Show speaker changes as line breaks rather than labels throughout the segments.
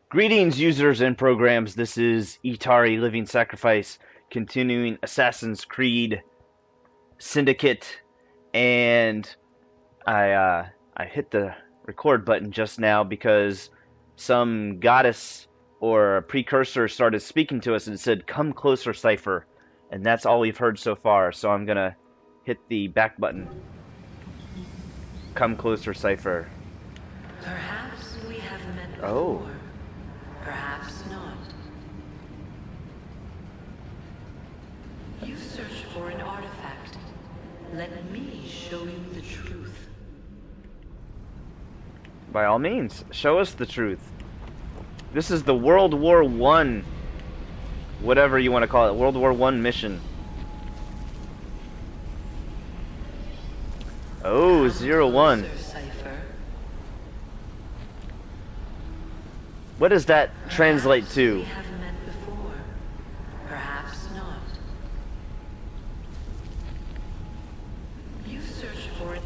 Greetings, users and programs. This is Etari Living Sacrifice, continuing Assassin's Creed Syndicate, and I hit the record button just now because some goddess or precursor started speaking to us and said, "Come closer, Cypher," and that's all we've heard so far. So I'm gonna hit the back button. Come closer, Cypher.
Perhaps we have met before.
Oh.
Perhaps not. You search for an artifact. Let me show you the truth.
By all means, show us the truth. This is the World War I, whatever you want to call it, World War I mission. Oh, 01. What does that translate to?
We have met before. Perhaps not. You search for it.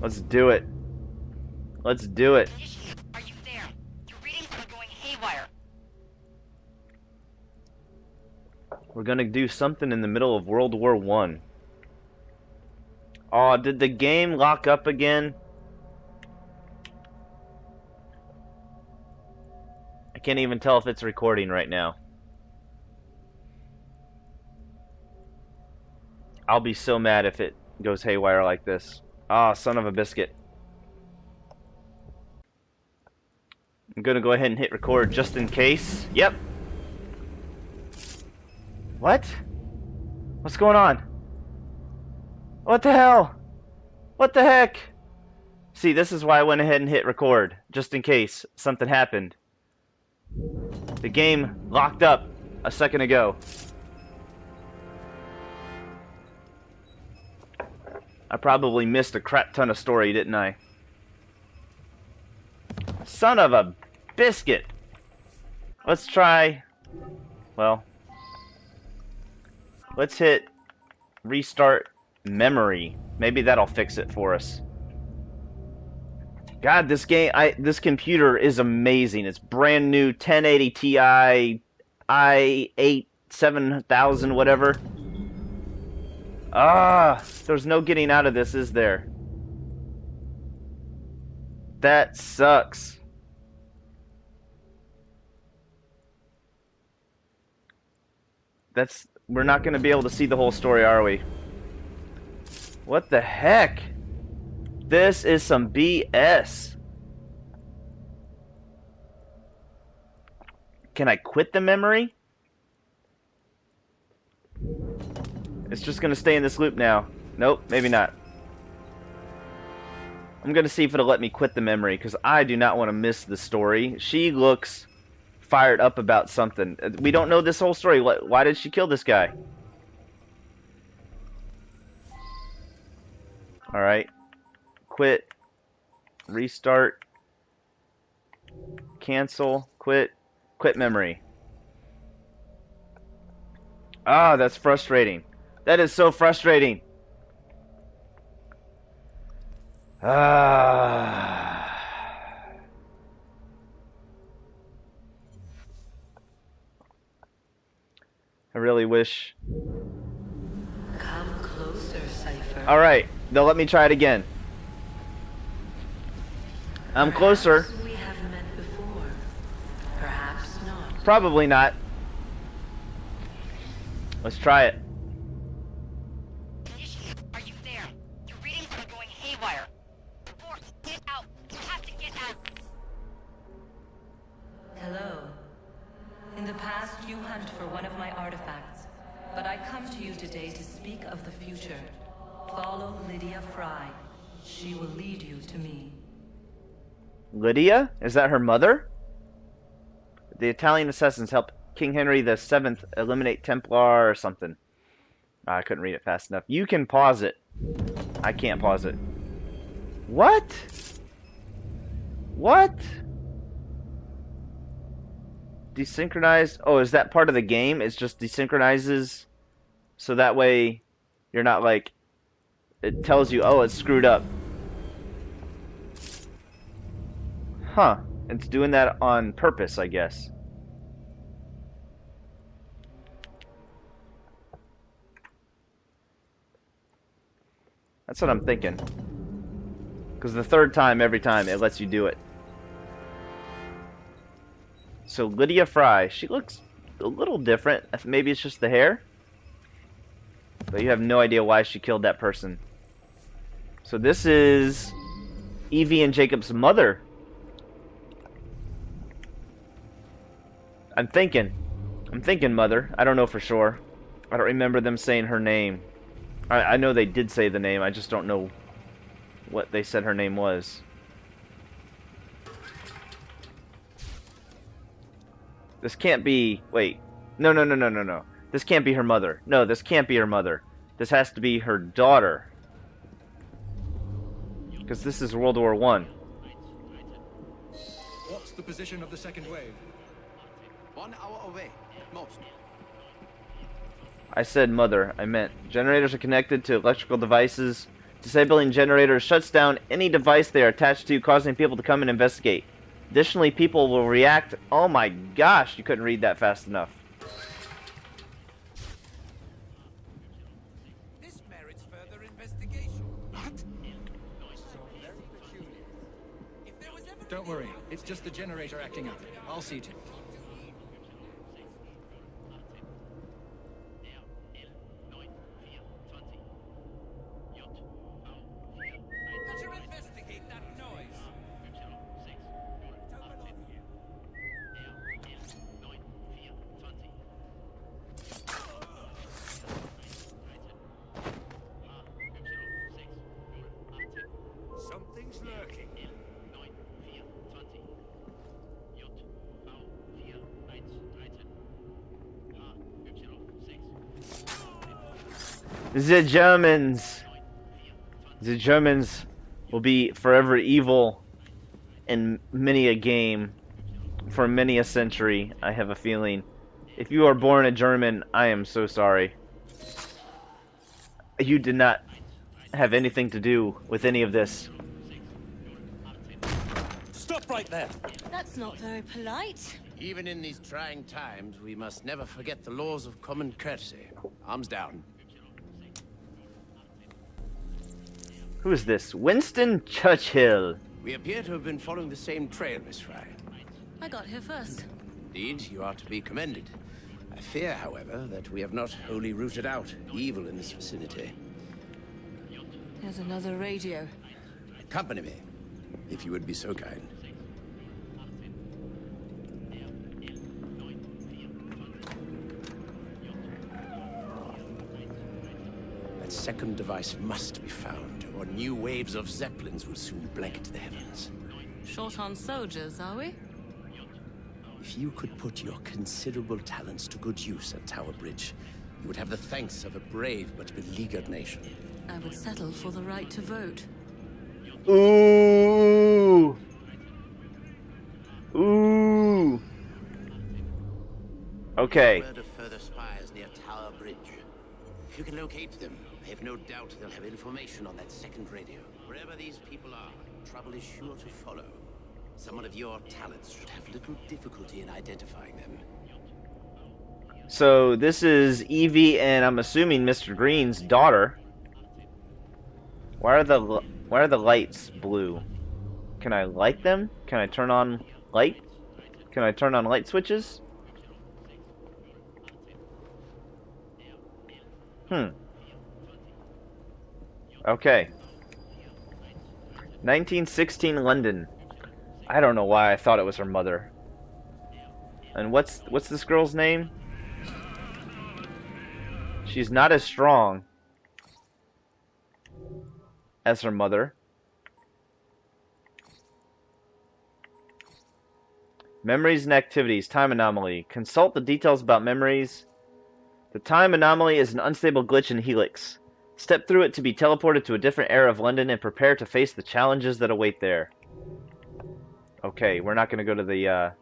Let's do it. Let's do it.
Are you there? Your readings are going haywire.
We're gonna do something in the middle of World War I. Oh, did the game lock up again? I can't even tell if it's recording right now. I'll be so mad if it goes haywire like this. Ah, son of a biscuit. I'm gonna go ahead and hit record just in case. Yep. What? What's going on? What the hell? What the heck? See, this is why I went ahead and hit record, just in case something happened. The game locked up a second ago. I probably missed a crap ton of story, didn't I? Son of a biscuit! Let's try... Well... Let's hit restart memory. Maybe that'll fix it for us. God, this game, this computer is amazing. It's brand new, 1080 Ti, i8 7000, whatever. Ah, there's no getting out of this, is there? That sucks. We're not going to be able to see the whole story, are we? What the heck? This is some BS. Can I quit the memory? It's just going to stay in this loop now. Nope, maybe not. I'm going to see if it'll let me quit the memory, because I do not want to miss the story. She looks fired up about something. We don't know this whole story. Why did she kill this guy? Alright. Quit. Restart. Cancel. Quit. Quit memory. Ah, that's frustrating. That is so frustrating. Ah. I really wish.
Come closer, Cypher.
Alright, they'll let me try it again. I'm closer.
Perhaps we have met before. Perhaps not.
Probably not. Let's try it.
Are you there? Your readings are going haywire. Force, get out. You have to get out.
Hello. In the past, you hunt for one of my artifacts, but I come to you today to speak of the future. Follow Lydia Frye. She will lead you to me.
Lydia? Is that her mother? The Italian assassins helped King Henry VII eliminate Templar or something. I couldn't read it fast enough. You can pause it. I can't pause it. What? What? Desynchronized? Oh, is that part of the game? It just desynchronizes so that way you're not like... It tells you, oh, it's screwed up. Huh. It's doing that on purpose, I guess. That's what I'm thinking. Because the third time, every time, it lets you do it. So Lydia Frye, she looks a little different. Maybe it's just the hair. But you have no idea why she killed that person. So this is Evie and Jacob's mother. I'm thinking mother. I don't know for sure. I don't remember them saying her name. I know they did say the name. I just don't know what they said her name was. This can't be... Wait. No. This can't be her mother. No, this can't be her mother. This has to be her daughter. Because this is World War I.
What's the position of the second wave?
1 hour away, at most.
I said mother. I meant generators are connected to electrical devices. Disabling generators shuts down any device they are attached to, causing people to come and investigate. Additionally, people will react... Oh my gosh, you couldn't read that fast enough.
This merits further investigation. What?
Don't worry, it's just the generator acting up. I'll see to it.
Better investigate that noise. Something's lurking.
The Germans. The Germans will be forever evil in many a game for many a century, I have a feeling. If you are born a German, I am so sorry. You did not have anything to do with any of this.
Stop right there!
That's not very polite.
Even in these trying times, we must never forget the laws of common courtesy. Arms down.
Who is this? Winston Churchill.
We appear to have been following the same trail, Miss Frye.
I got here first.
Indeed, you are to be commended. I fear, however, that we have not wholly rooted out evil in this vicinity.
There's another radio.
Accompany me, if you would be so kind. That second device must be found, or new waves of Zeppelins will soon blanket the heavens.
Short on soldiers, are we?
If you could put your considerable talents to good use at Tower Bridge, you would have the thanks of a brave but beleaguered nation.
I would settle for the right to vote.
Ooh. Ooh. Okay.
Word of further spies near Tower Bridge. If you can locate them, I have no doubt they'll have information on that second radio. Wherever these people are, trouble is sure to follow. Someone of your talents should have little difficulty in identifying them.
So this is Evie and I'm assuming Mr. Green's daughter. Why are the lights blue? Can I light them? Can I turn on light? Can I turn on light switches? Okay. 1916 London. I don't know why I thought it was her mother. And what's this girl's name? She's not as strong as her mother. Memories and activities. Time anomaly. Consult the details about memories. The time anomaly is an unstable glitch in Helix. Step through it to be teleported to a different era of London and prepare to face the challenges that await there. Okay, we're not going to go to the,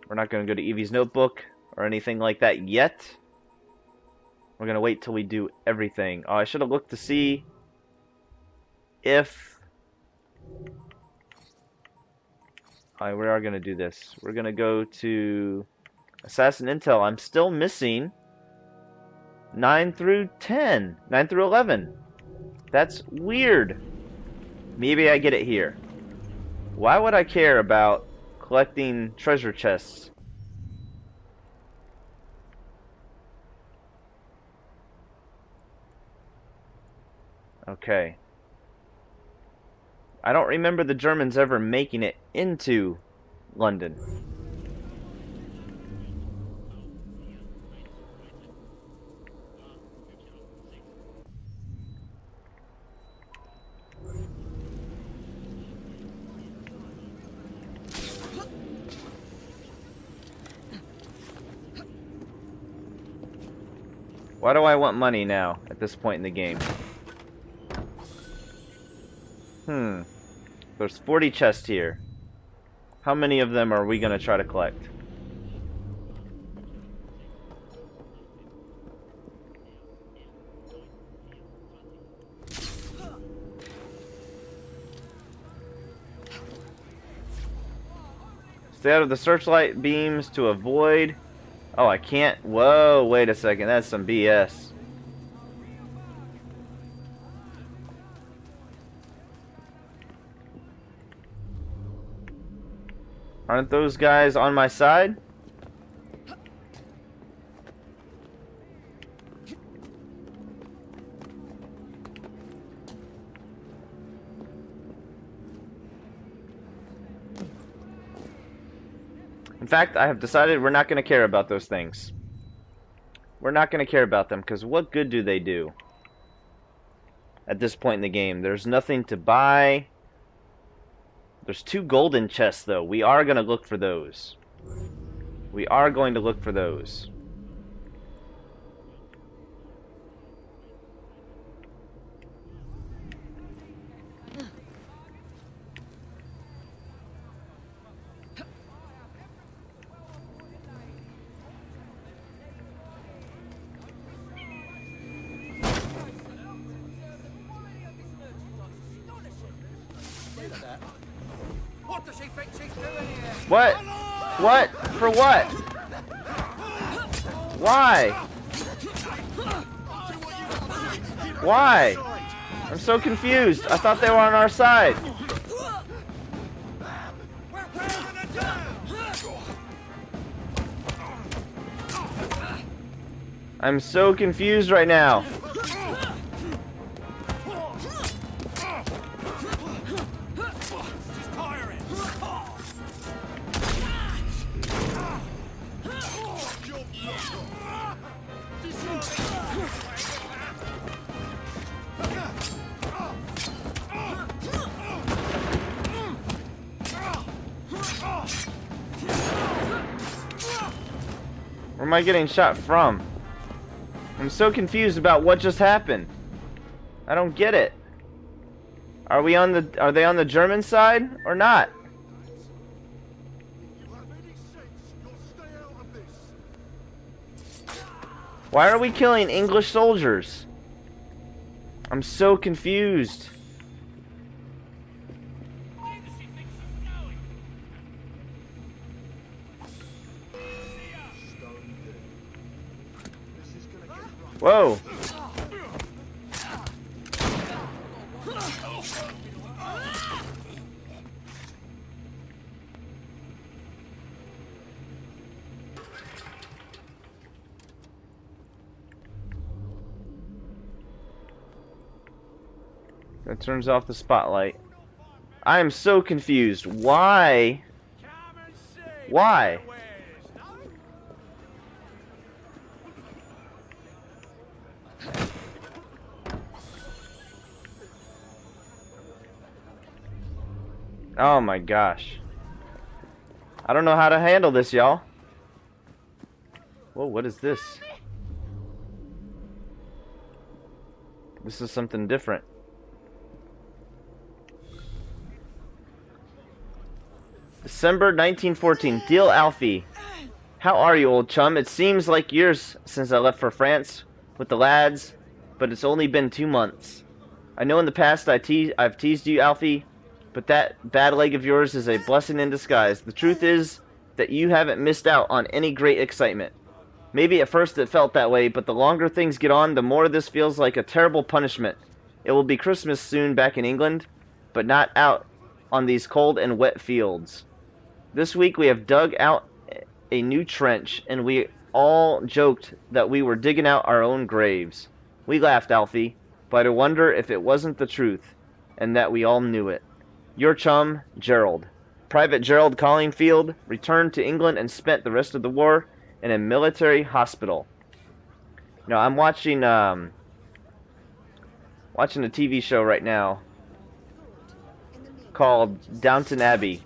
we're not going to go to Evie's notebook or anything like that yet. We're going to wait till we do everything. Oh, I should have looked to see if Alright, we are gonna do this. We're gonna go to Assassin Intel. I'm still missing 9 through 10. 9 through 11. That's weird. Maybe I get it here. Why would I care about collecting treasure chests? Okay. I don't remember the Germans ever making it into London. Why do I want money now, at this point in the game? There's 40 chests here. How many of them are we going to try to collect? Stay out of the searchlight beams to avoid... Oh, I can't... Whoa, wait a second. That's some BS. Aren't those guys on my side? In fact, I have decided we're not going to care about those things. We're not going to care about them, because what good do they do? At this point in the game, there's nothing to buy. There's 2 golden chests, though. We are going to look for those. We are going to look for those.
What does she think she's doing here?
What? What? For what? Why? Why? I'm so confused. I thought they were on our side. I'm so confused right now. Where am I getting shot from? I'm so confused about what just happened. I don't get it. Are they on the German side or not? Why are we killing English soldiers? I'm so confused. Whoa. That turns off the spotlight. I am so confused. Why? Why? Oh my gosh. I don't know how to handle this, y'all. Whoa, what is this? This is something different. December 1914. Dear Alfie. How are you, old chum? It seems like years since I left for France with the lads, but it's only been 2 months. I know in the past I've teased you, Alfie, but that bad leg of yours is a blessing in disguise. The truth is that you haven't missed out on any great excitement. Maybe at first it felt that way, but the longer things get on, the more this feels like a terrible punishment. It will be Christmas soon back in England, but not out on these cold and wet fields. This week we have dug out a new trench, and we all joked that we were digging out our own graves. We laughed, Alfie, but I wonder if it wasn't the truth, and that we all knew it. Your chum, Gerald. Private Gerald Collingfield returned to England and spent the rest of the war in a military hospital. Now, I'm watching a TV show right now called Downton Abbey,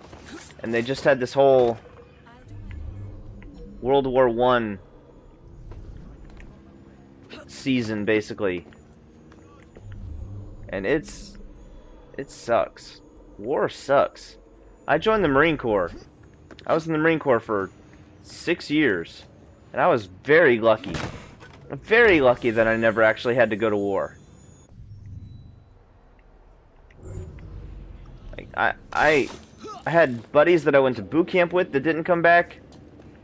and they just had this whole World War I season, basically, and it sucks. War sucks. I joined the Marine Corps. I was in the Marine Corps for 6 years, and I was very lucky. Very lucky that I never actually had to go to war. Like, I had buddies that I went to boot camp with that didn't come back.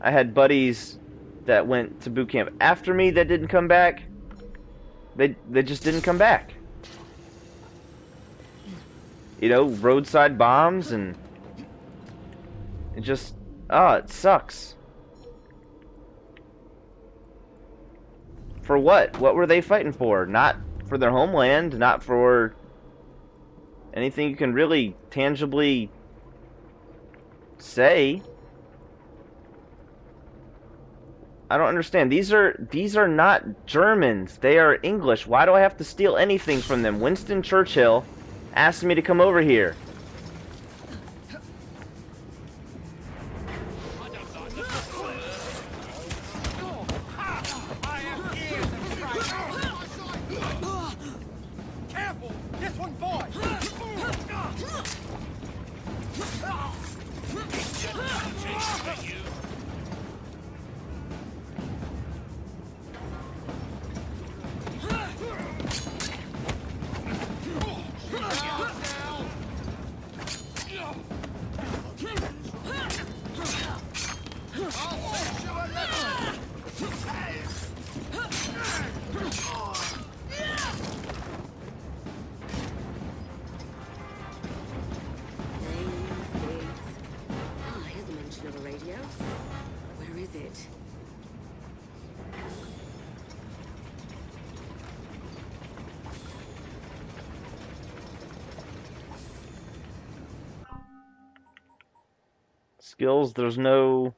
I had buddies that went to boot camp after me that didn't come back. They just didn't come back. You know, roadside bombs, and it just, it sucks. For what? What were they fighting for? Not for their homeland, not for anything you can really tangibly say. I don't understand. These are not Germans. They are English. Why do I have to steal anything from them? Winston Churchill asked me to come over here.
Careful! This one, boy!
Skills, there's no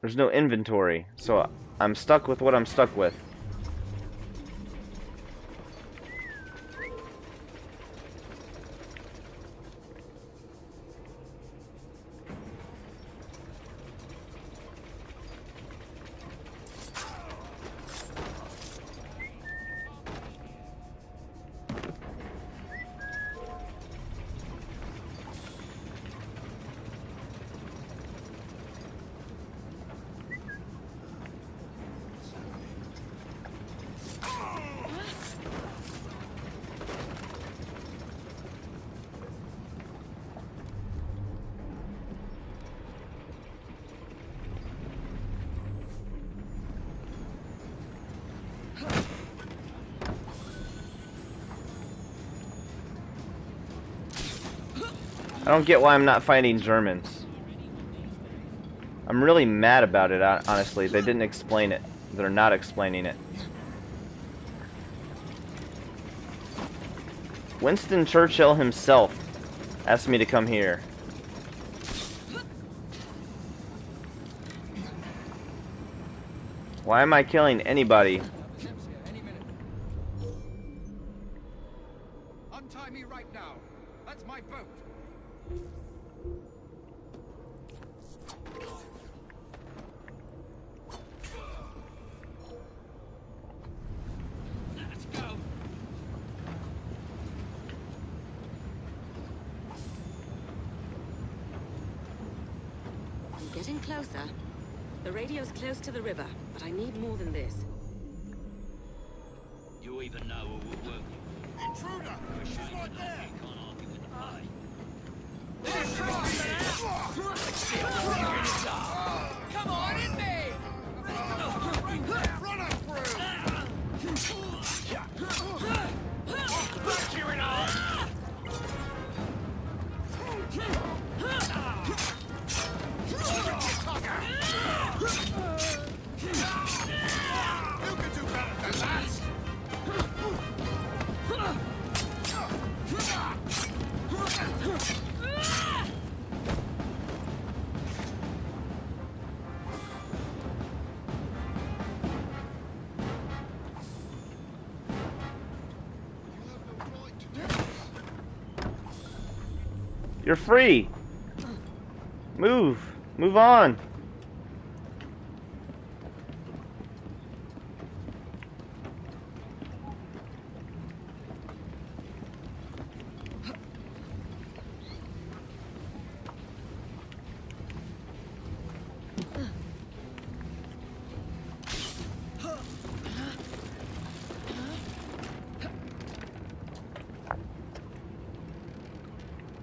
inventory, so I'm stuck with what I'm stuck with. I don't get why I'm not fighting Germans. I'm really mad about it, honestly. They didn't explain it. They're not explaining it. Winston Churchill himself asked me to come here. Why am I killing anybody?
Untie me right now. That's my boat. Let's go.
I'm getting closer. The radio's close to the river, but I need more than this.
You even know who will work you.
Intruder! She's right there!
You can't argue with the play.
Come on, in me! Run up through! Cheer it on! You can do better than that!
You're free. Move. Move on.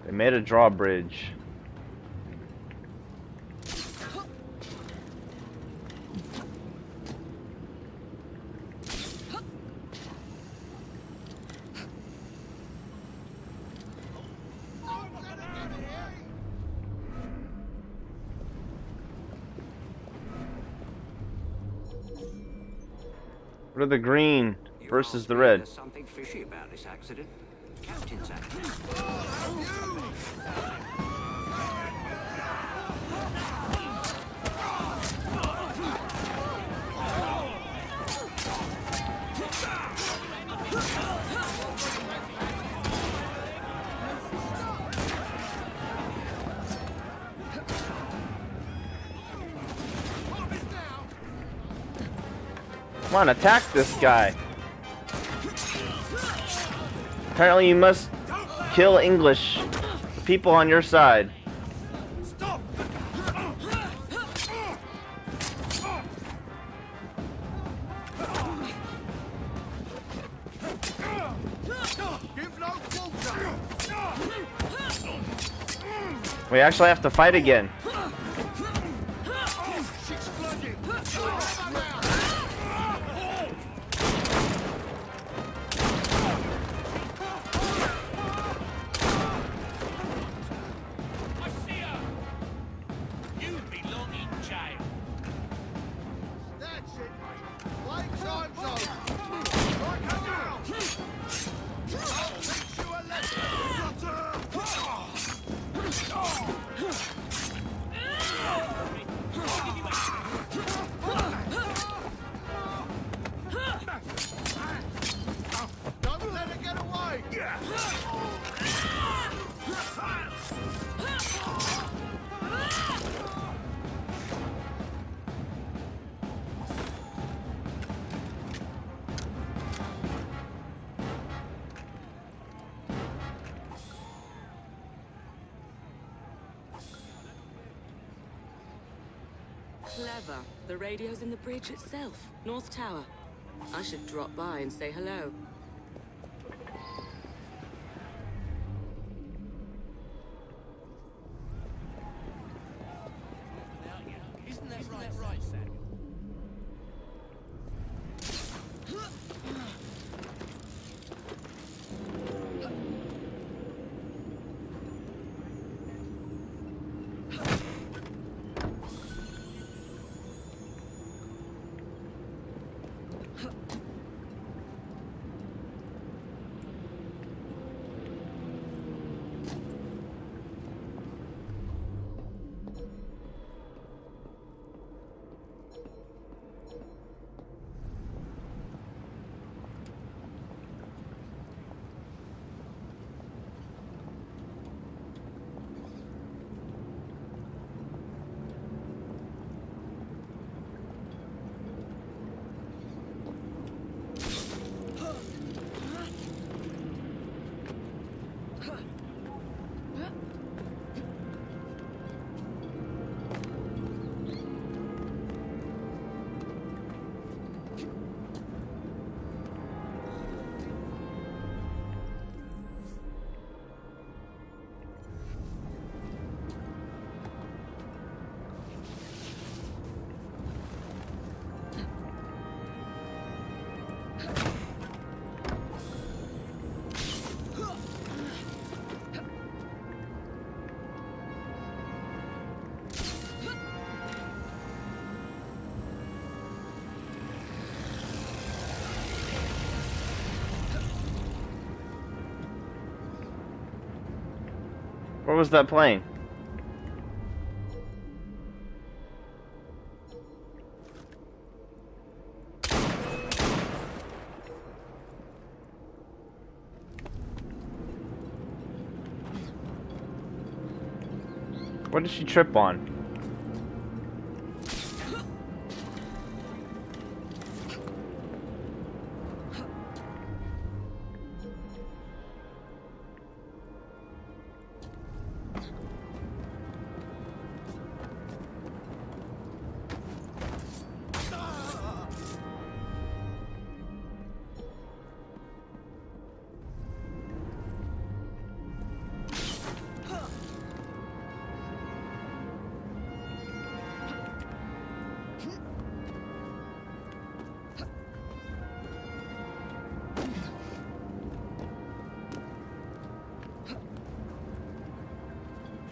They made a drawbridge. What are the green versus the red?
There's something fishy about this accident. Captain's accident.
Come on, attack this guy. Apparently you must kill English people on your side.
Stop! Give no quarter!
We actually have to fight again.
She's flooding! I see her! You belong in jail! That's it, mate! Playtime's over! Right now! I'll teach you a lesson! Don't let her get away!
Clever. The radio's in the bridge itself. North Tower. I should drop by and say hello.
Isn't that right, Sam?
was that playing? What did she trip on?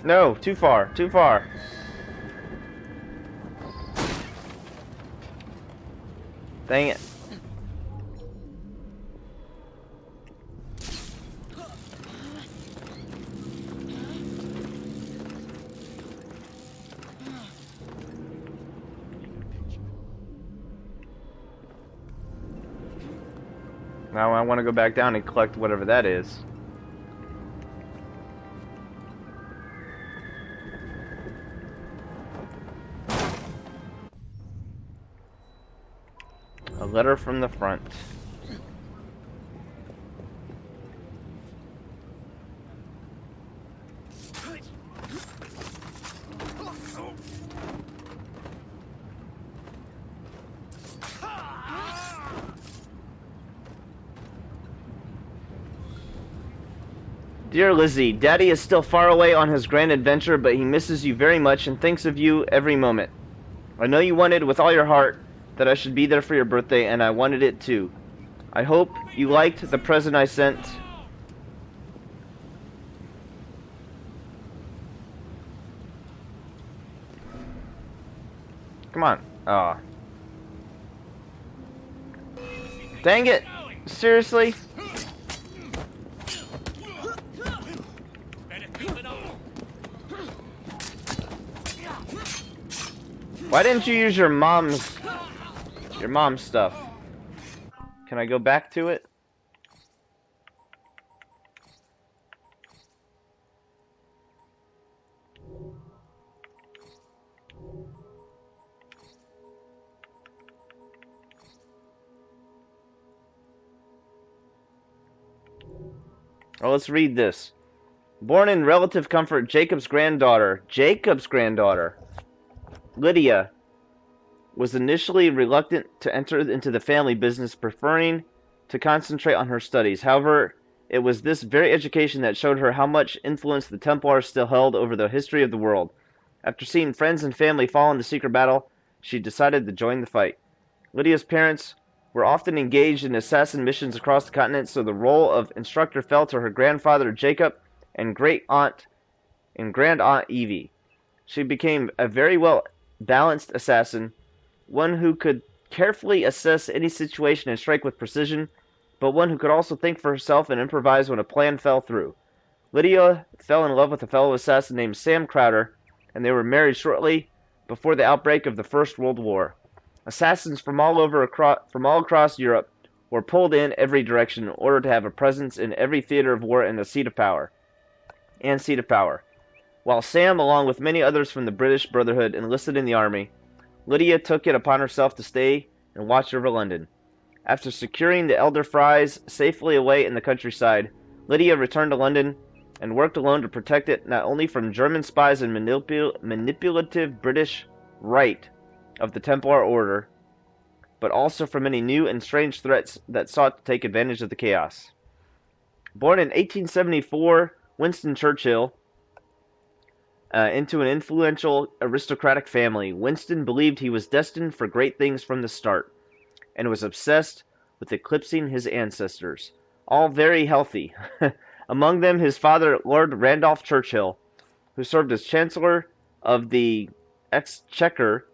No, too far, too far. Dang it. Now I want to go back down and collect whatever that is. A letter from the front. Dear Lizzie, Daddy is still far away on his grand adventure, but he misses you very much and thinks of you every moment. I know you wanted with all your heart that I should be there for your birthday, and I wanted it too. I hope you liked the present I sent. Come on. Aw. Dang it! Seriously? Why didn't you use your mom's stuff? Can I go back to it? Well, let's read this. Born in relative comfort, Jacob's granddaughter, Lydia, was initially reluctant to enter into the family business, preferring to concentrate on her studies. However, it was this very education that showed her how much influence the Templars still held over the history of the world. After seeing friends and family fall in the secret battle, she decided to join the fight. Lydia's parents were often engaged in assassin missions across the continent, so the role of instructor fell to her grandfather Jacob and Grandaunt Evie. She became a very well-balanced assassin, one who could carefully assess any situation and strike with precision, but one who could also think for herself and improvise when a plan fell through. Lydia fell in love with a fellow assassin named Sam Crowder, and they were married shortly before the outbreak of the First World War. Assassins from all across Europe were pulled in every direction in order to have a presence in every theater of war and a seat of power. While Sam, along with many others from the British Brotherhood, enlisted in the army, Lydia took it upon herself to stay and watch over London. After securing the elder Fryes safely away in the countryside, Lydia returned to London and worked alone to protect it not only from German spies and manipulative British right of the Templar Order, but also from any new and strange threats that sought to take advantage of the chaos. Born in 1874, Winston Churchill, into an influential aristocratic family, Winston believed he was destined for great things from the start, and was obsessed with eclipsing his ancestors, all very healthy. Among them his father, Lord Randolph Churchill, who served as Chancellor of the Exchequer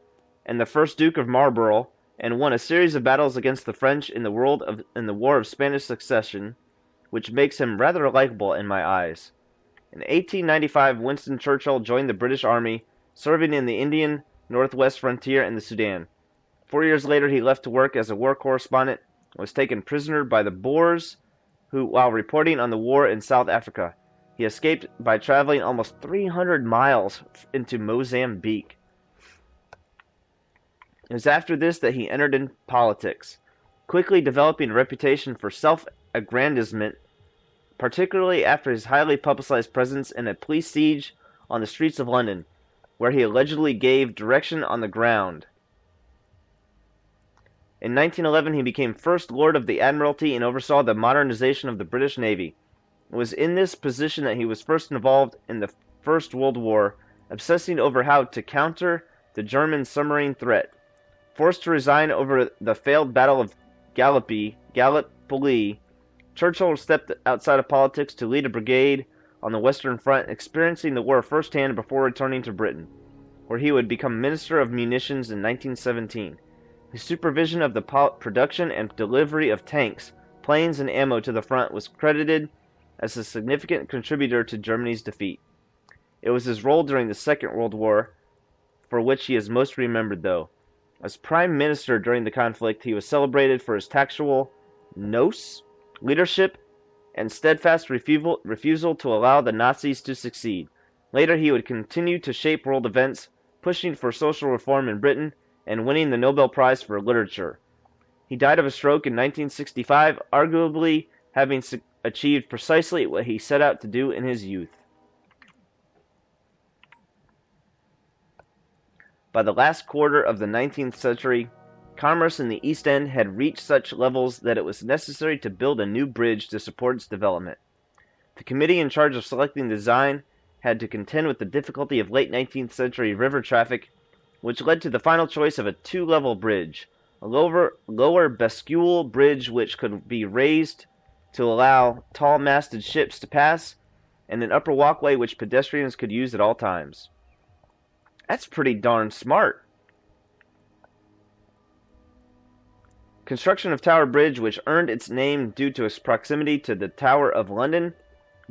and the first Duke of Marlborough, and won a series of battles against the French in the War of Spanish Succession, which makes him rather likable in my eyes. In 1895, Winston Churchill joined the British Army, serving in the Indian Northwest frontier and the Sudan. 4 years later, he left to work as a war correspondent and was taken prisoner by the Boers while reporting on the war in South Africa. He escaped by traveling almost 300 miles into Mozambique. It was after this that he entered in politics, quickly developing a reputation for self-aggrandizement, particularly after his highly publicized presence in a police siege on the streets of London, where he allegedly gave direction on the ground. In 1911, he became First Lord of the Admiralty and oversaw the modernization of the British Navy. It was in this position that he was first involved in the First World War, obsessing over how to counter the German submarine threat. Forced to resign over the failed Battle of Gallipoli, Churchill stepped outside of politics to lead a brigade on the Western Front, experiencing the war firsthand before returning to Britain, where he would become Minister of Munitions in 1917. His supervision of the production and delivery of tanks, planes, and ammo to the front was credited as a significant contributor to Germany's defeat. It was his role during the Second World War for which he is most remembered, though. As Prime Minister during the conflict, he was celebrated for his tactical nous, leadership, and steadfast refusal to allow the Nazis to succeed. Later, he would continue to shape world events, pushing for social reform in Britain and winning the Nobel Prize for Literature. He died of a stroke in 1965, arguably having achieved precisely what he set out to do in his youth. By the last quarter of the 19th century, commerce in the East End had reached such levels that it was necessary to build a new bridge to support its development. The committee in charge of selecting the design had to contend with the difficulty of late 19th century river traffic, which led to the final choice of a two-level bridge, a lower bascule bridge which could be raised to allow tall-masted ships to pass, and an upper walkway which pedestrians could use at all times. That's pretty darn smart. Construction of Tower Bridge, which earned its name due to its proximity to the Tower of London,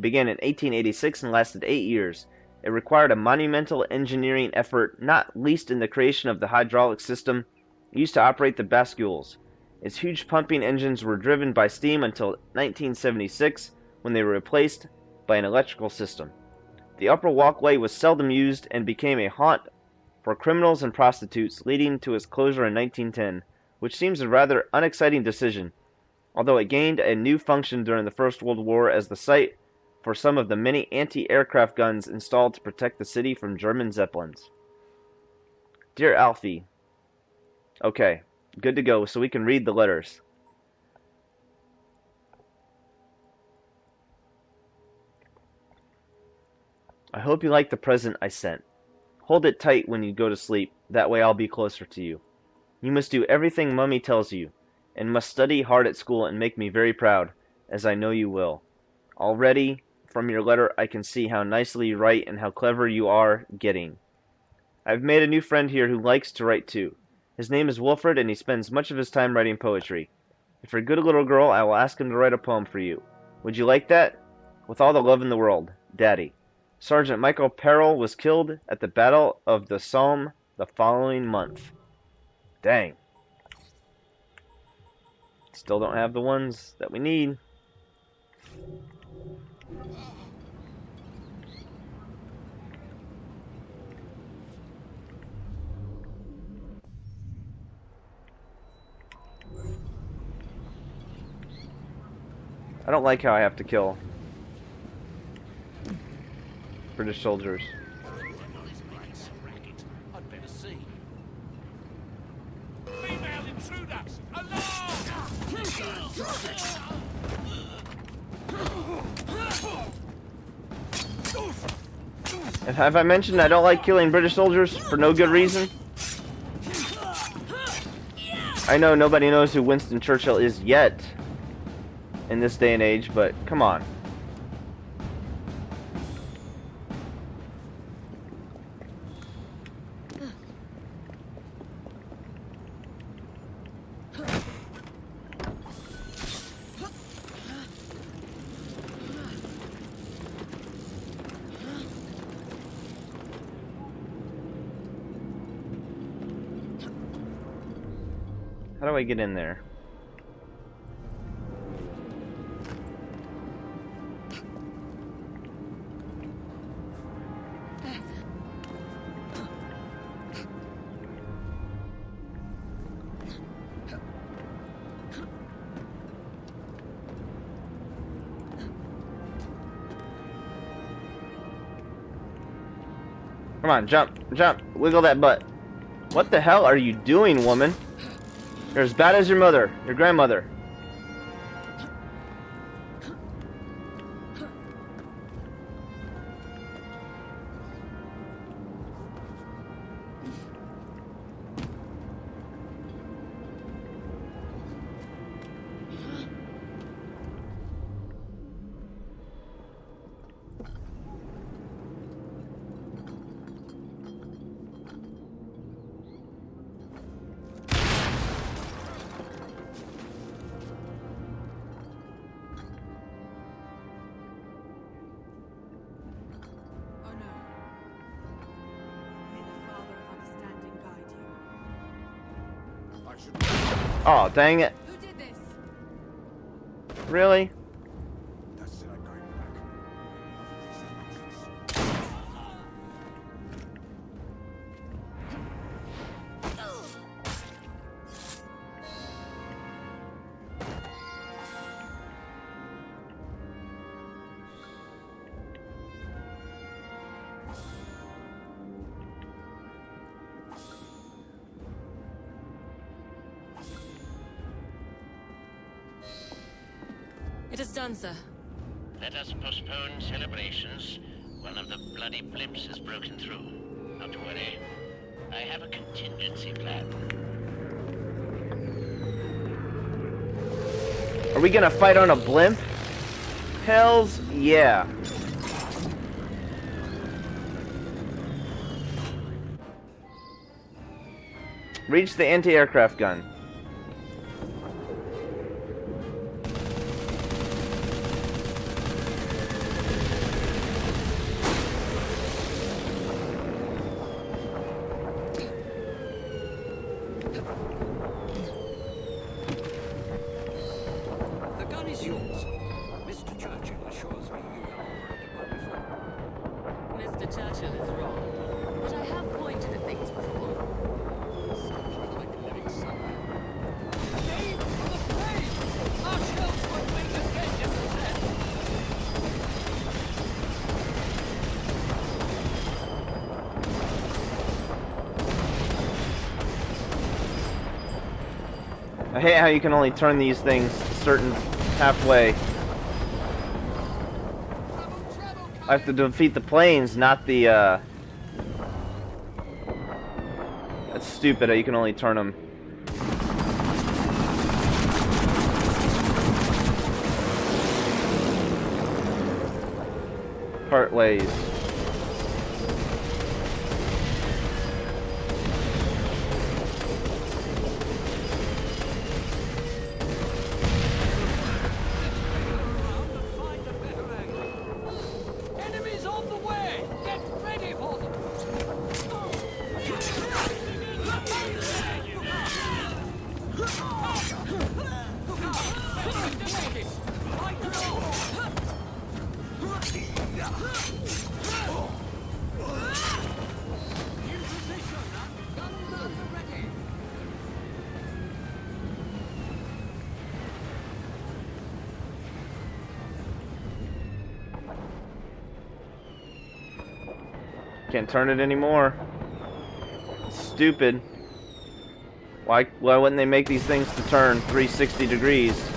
began in 1886 and lasted 8 years. It required a monumental engineering effort, not least in the creation of the hydraulic system used to operate the bascules. Its huge pumping engines were driven by steam until 1976, when they were replaced by an electrical system. The upper walkway was seldom used and became a haunt for criminals and prostitutes, leading to its closure in 1910, which seems a rather unexciting decision, although it gained a new function during the First World War as the site for some of the many anti-aircraft guns installed to protect the city from German Zeppelins. Dear Alfie. Okay, good to go, so we can read the letters. I hope you like the present I sent. Hold it tight when you go to sleep, that way I'll be closer to you. You must do everything Mummy tells you, and must study hard at school and make me very proud, as I know you will. Already, from your letter, I can see how nicely you write and how clever you are getting. I've made a new friend here who likes to write too. His name is Wilfred, and he spends much of his time writing poetry. If you're a good little girl, I will ask him to write a poem for you. Would you like that? With all the love in the world, Daddy. Sergeant Michael Perrell was killed at the Battle of the Somme the following month. Dang. Still don't have the ones that we need. I don't like how I have to kill British soldiers.
I'd better see. Female intruder!
And have I mentioned I don't like killing British soldiers for no good reason? I know nobody knows who Winston Churchill is yet in this day and age, but come on. How do I get in there? Come on, jump, jump, wiggle that butt. What the hell are you doing, woman? You're as bad as your mother, your grandmother. Oh, dang it.
Who did this?
Really?
That's it, I'm going back.
It is done, sir.
Let us postpone celebrations. One of the bloody blimps has broken through. Not to worry. I have a contingency plan.
Are we gonna fight on a blimp? Hells yeah. Reach the anti-aircraft gun.
The gun is yours. Mr. Churchill assures me you have operated one before.
Mr. Churchill is wrong. But I have pointed at things before.
Aim for the plane! Our shells won't make a dent in the net.
I hate how you can only turn these things certain halfway. I have to defeat the planes, not the, That's stupid how you can only turn them. Part ways.
Find a better angle. Enemies on the way! Get ready for them! Fight them all! In position! Gunmen ready!
Can't turn it anymore. Stupid. Why wouldn't they make these things to turn 360 degrees?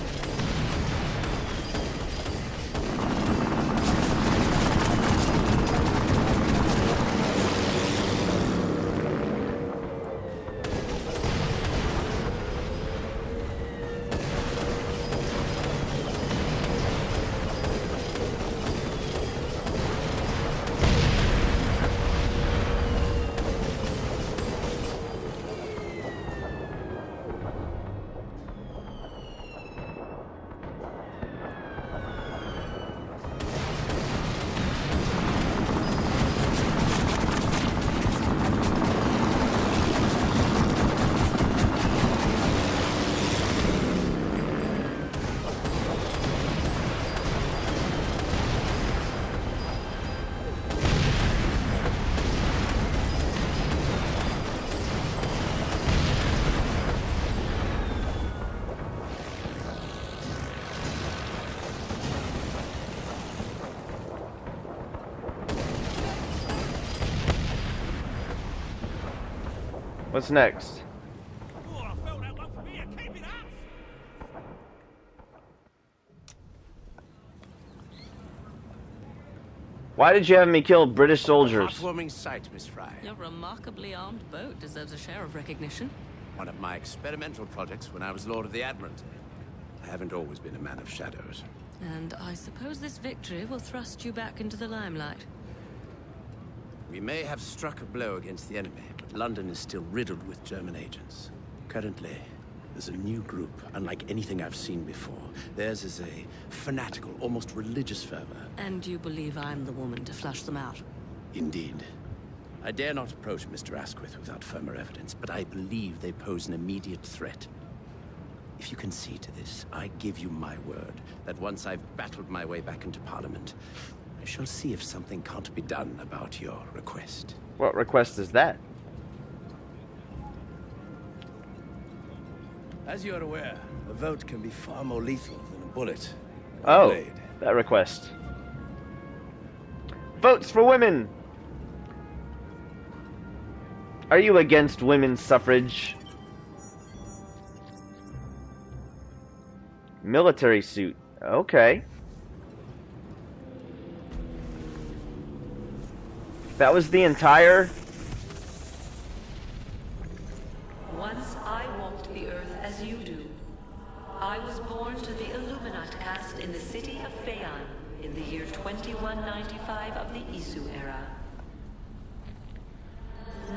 What's next?
Oh, I felt that one from here. Keep it up!
Why did you have me kill British soldiers?
Heartwarming sight, Miss Frye.
Your remarkably armed boat deserves a share of recognition.
One of my experimental projects when I was Lord of the Admiralty. I haven't always been a man of shadows.
And I suppose this victory will thrust you back into the limelight.
We may have struck a blow against the enemy, but London is still riddled with German agents. Currently, there's a new group, unlike anything I've seen before. Theirs is a fanatical, almost religious fervor.
And you believe I'm the woman to flush them out?
Indeed. I dare not approach Mr. Asquith without firmer evidence, but I believe they pose an immediate threat. If you concede to this, I give you my word that once I've battled my way back into Parliament, I shall see if something can't be done about your request.
What request is that?
As you're aware, a vote can be far more lethal than a bullet. or a
Oh,
blade.
that request. Votes for women! Are you against women's suffrage? Military suit. Okay. That was the entire...
Once I walked the earth as you do. I was born to the Illuminat caste in the city of Phaon in the year 2195 of the Isu era.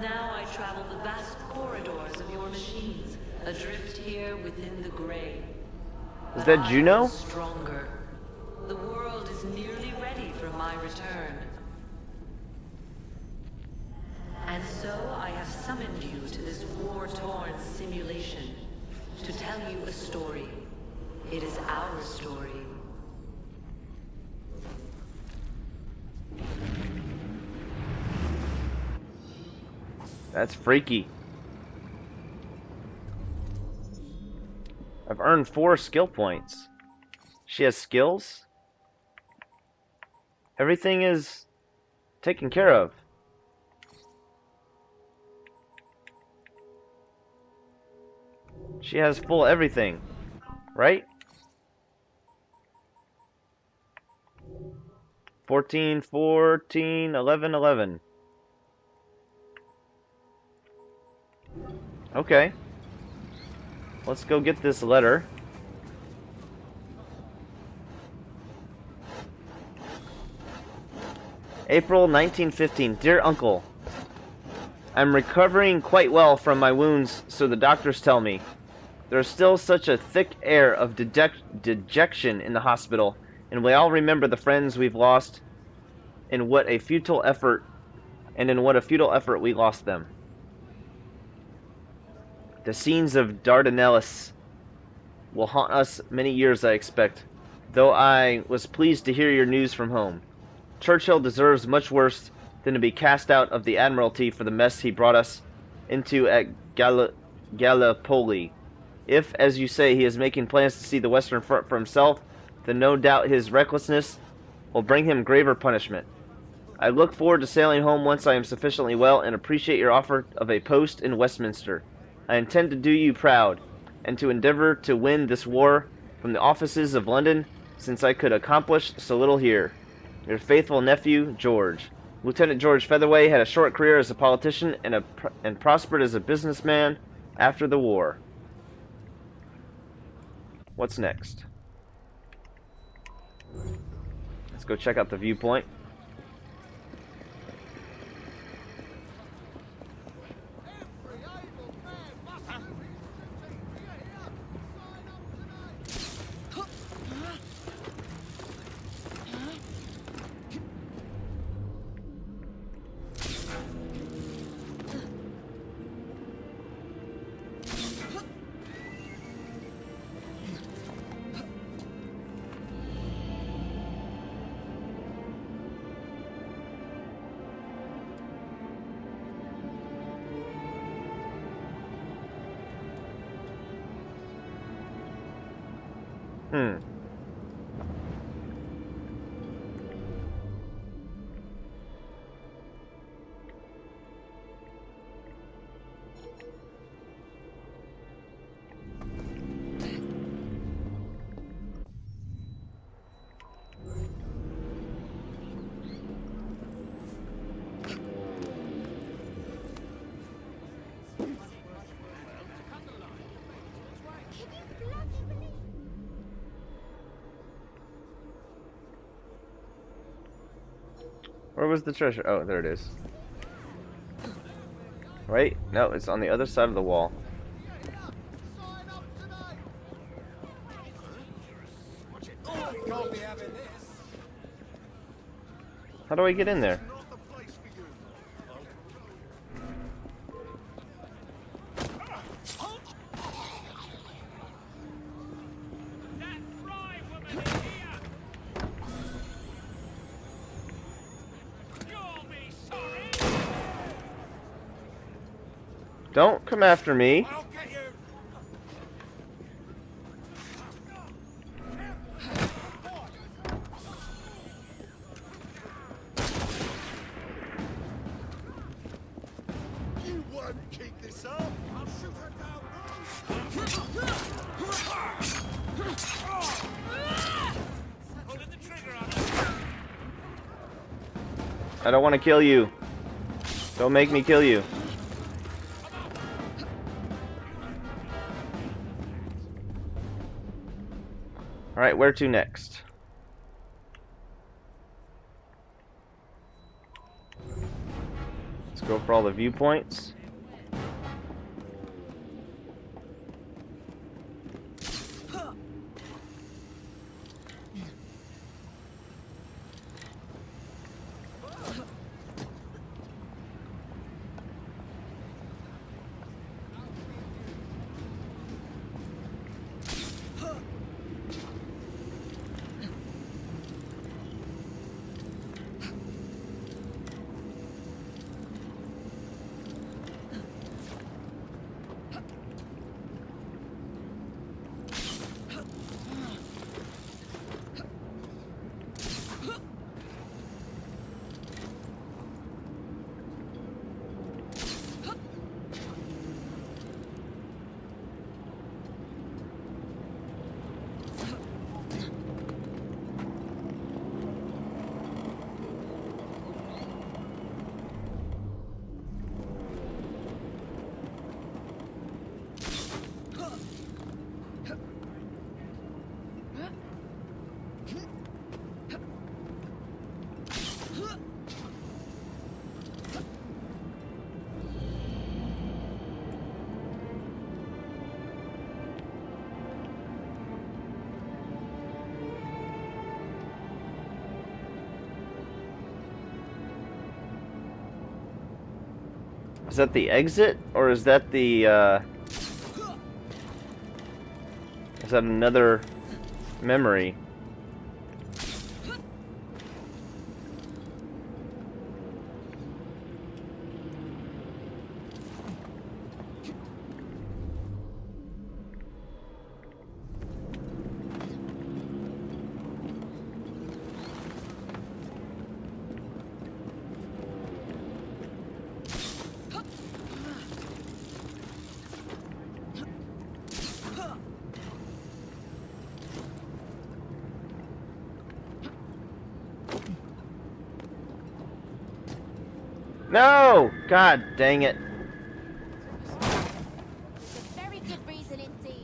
Now I travel the vast corridors of your machines, adrift here within the gray.
Is that
But
Juno?
I am stronger. The world is nearly ready for my return. And so I have summoned you to this war-torn simulation to tell you a story. It is our story.
That's freaky. I've earned 4 skill points. She has skills? Everything is taken care of. She has full everything, right? 14, 14, 11, 11. Okay. Let's go get this letter. April 1915. Dear Uncle, I'm recovering quite well from my wounds, so the doctors tell me. There's still such a thick air of dejection in the hospital, and we all remember the friends we've lost, and what a futile effort we lost them. The scenes of Dardanelles will haunt us many years, I expect, though I was pleased to hear your news from home. Churchill deserves much worse than to be cast out of the Admiralty for the mess he brought us into at Gallipoli. If, as you say, he is making plans to see the Western Front for himself, then no doubt his recklessness will bring him graver punishment. I look forward to sailing home once I am sufficiently well, and appreciate your offer of a post in Westminster. I intend to do you proud, and to endeavor to win this war from the offices of London, since I could accomplish so little here. Your faithful nephew, George. Lieutenant George Featherway had a short career as a politician and prospered as a businessman after the war. What's next? Let's go check out the viewpoint.
Every able man must have a reason to create out. Sign up today.
Where was the treasure? Oh, there it is. Right? No, it's on the other side of the wall.
Sign up today. Can't be having this.
How do I get in there?
Not the place for you.
That Frye woman is here! You'll be sorry!
Don't come after me.
I'll get you. You won't keep this up. I'll shoot her down.
Pulling the trigger on her!
I don't want to kill you. Don't make me kill you. Alright, where to next? Let's go for all the viewpoints. Is that the exit, or is that the, is that another memory? No! God dang it.
It's a very good reason indeed.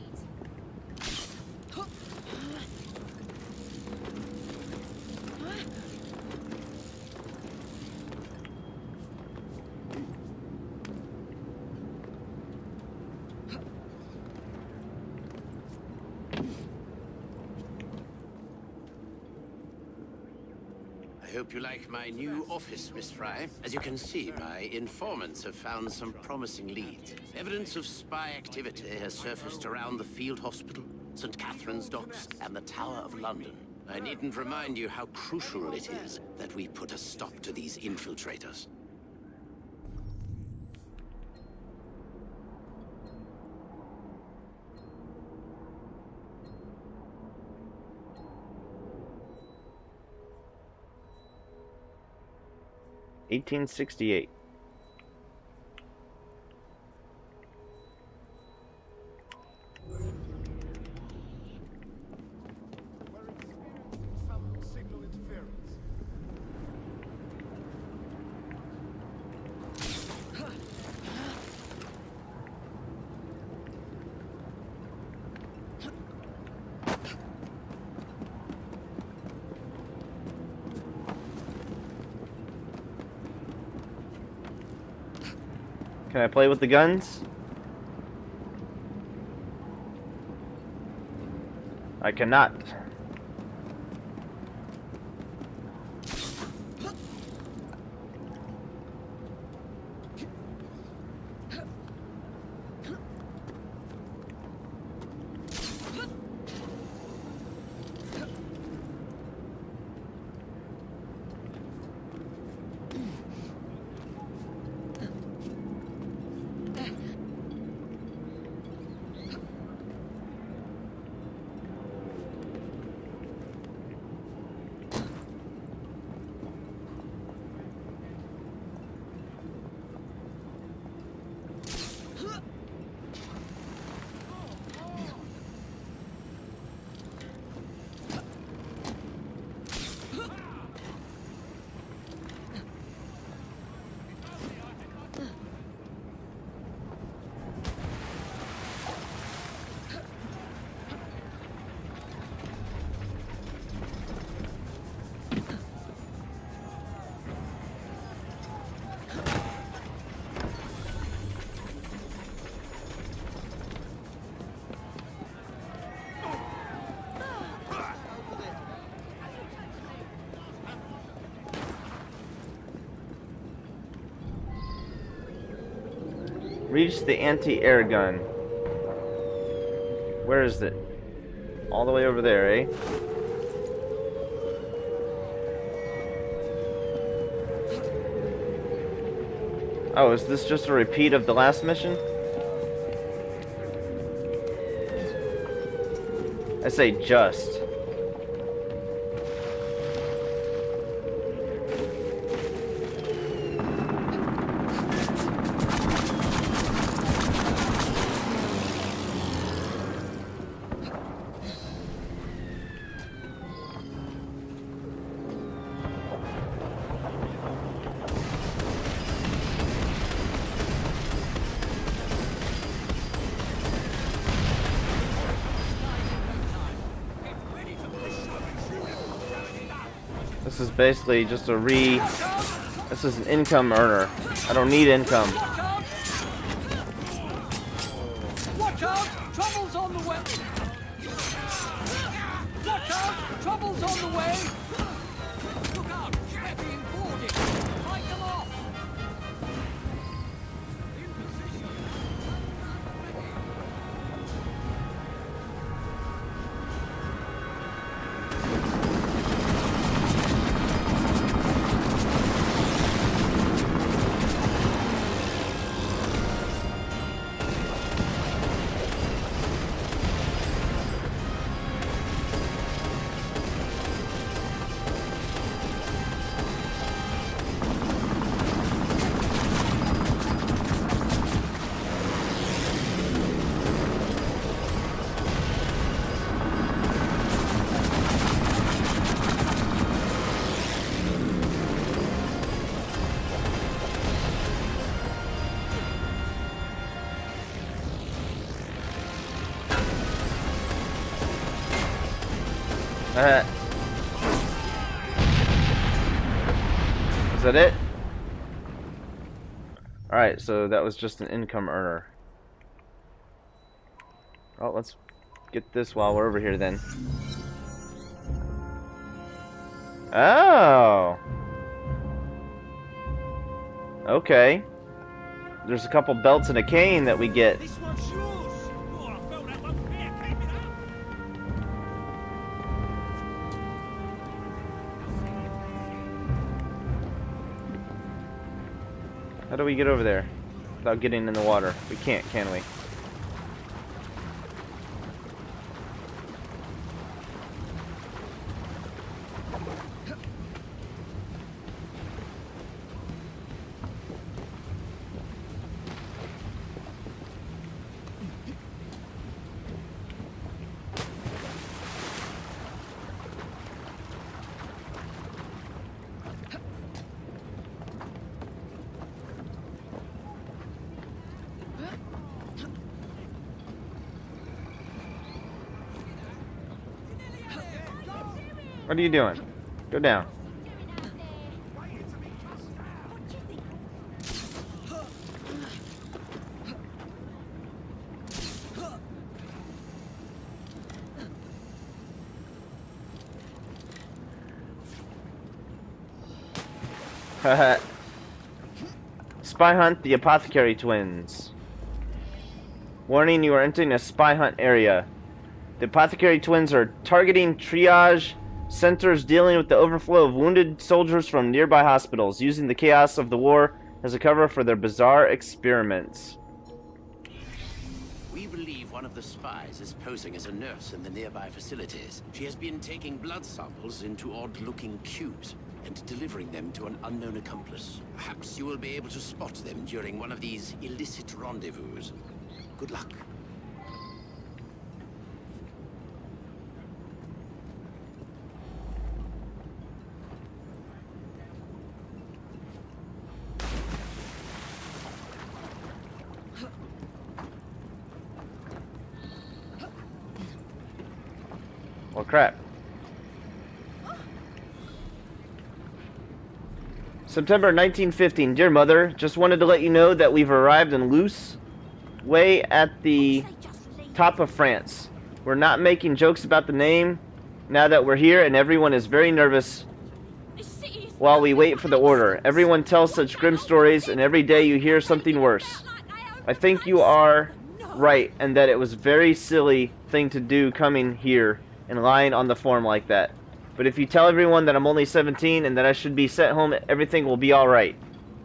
I hope you like my new office, Miss Frye. As you can see, my informants have found some promising leads. Evidence of spy activity has surfaced around the field hospital, St. Catherine's Docks, and the Tower of London. I needn't remind you how crucial it is that we put a stop to these infiltrators.
$1868.
We're experiencing some signal interference.
Can I play with the guns? I cannot. Reach the anti-air gun. Where is it? All the way over there, eh? Oh, is this just a repeat of the last mission? I say just. This is basically just a this is an income earner. I don't need income.
Watch out! Trouble's on the way! Watch out! Trouble's on the way! Look out! They're being boarded! Fight them off! In position!
Is that it? Alright, so that was just an income earner. Well, let's get this while we're over here then. Oh! Okay. There's a couple belts and a cane that we get.
This one's yours! Oh, I felt that one there, came it up!
How do we get over there without getting in the water? We can't, can we? What are you doing? Go down. Spy Hunt The Apothecary Twins. Warning, you are entering a spy hunt area. The Apothecary Twins are targeting triage centers dealing with the overflow of wounded soldiers from nearby hospitals, using the chaos of the war as a cover for their bizarre experiments.
We believe one of the spies is posing as a nurse in the nearby facilities. She has been taking blood samples into odd-looking cubes and delivering them to an unknown accomplice. Perhaps you will be able to spot them during one of these illicit rendezvous. Good luck.
Well, crap. September 1915. Dear Mother, just wanted to let you know that we've arrived in Luce Way at the top of France. We're not making jokes about the name now that we're here, and everyone is very nervous while we wait for the order. Everyone tells such grim stories, and every day you hear something worse. I think you are right, and that it was a very silly thing to do coming here and lying on the form like that. But if you tell everyone that I'm only 17 and that I should be sent home, everything will be alright.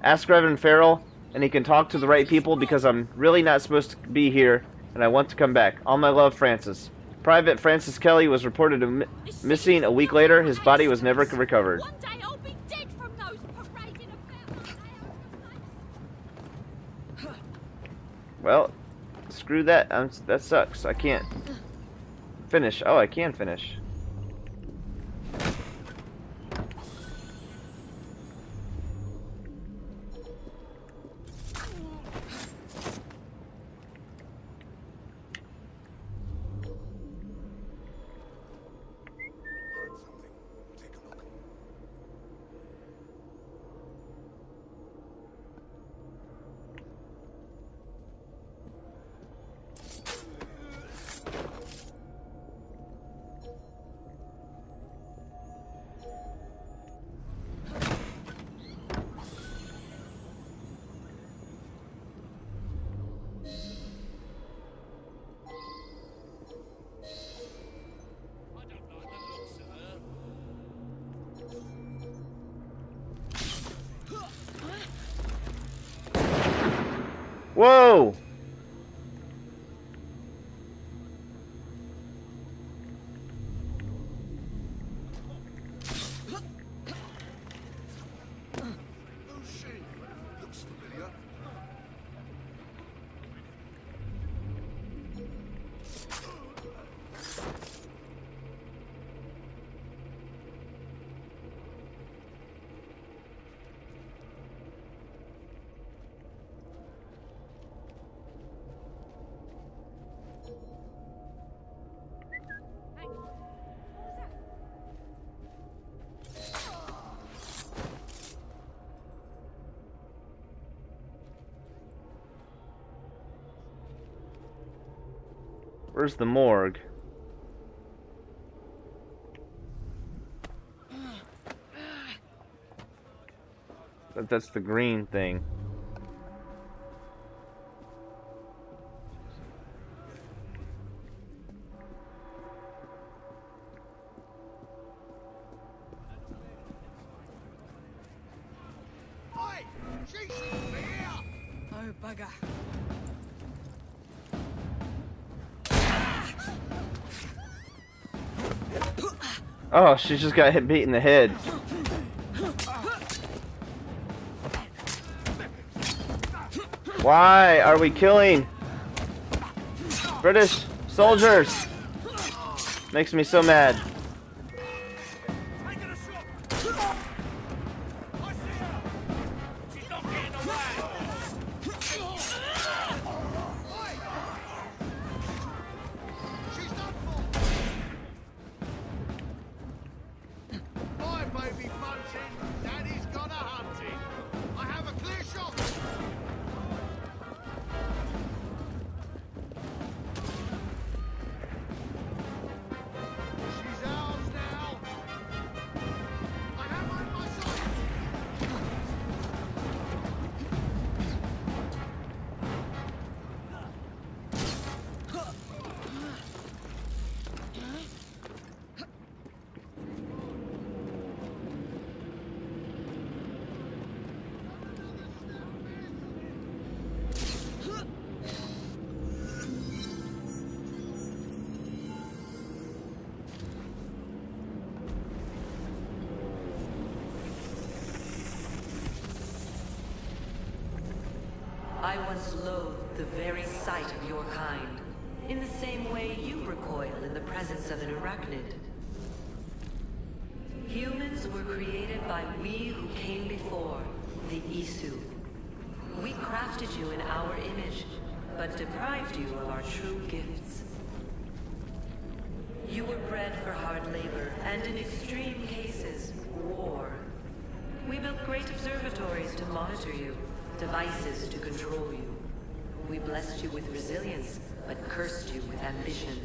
Ask Reverend Farrell, and he can talk to the right people, because I'm really not supposed to be here, and I want to come back. All my love, Francis. Private Francis Kelly was reported missing a week later. His body was never recovered.
One day I'll be dead from those parading about.
Well, screw that. That sucks. I can't finish. Oh, I can finish. Whoa!
Who's she? Looks familiar.
Where's the morgue? That's the green thing.
Oi! She shouldn't be here!
Oh, bugger.
Oh, she just got hit beat in the head. Why are we killing British soldiers? Makes me so mad.
Taking a shot! I see her! She's not getting away! Oi! She's done for! My baby bunting, Daddy's gone a hunting. I have a clear shot! She's
I once loathed the very sight of your kind, in the same way you recoil in the presence of an arachnid. Humans were created by we who came before, the Isu. We crafted you in our image, but deprived you of our true gifts. You were bred for hard labor, and in extreme cases, war. We built great observatories to monitor you, devices to control you. We blessed you with resilience, but cursed you with ambition.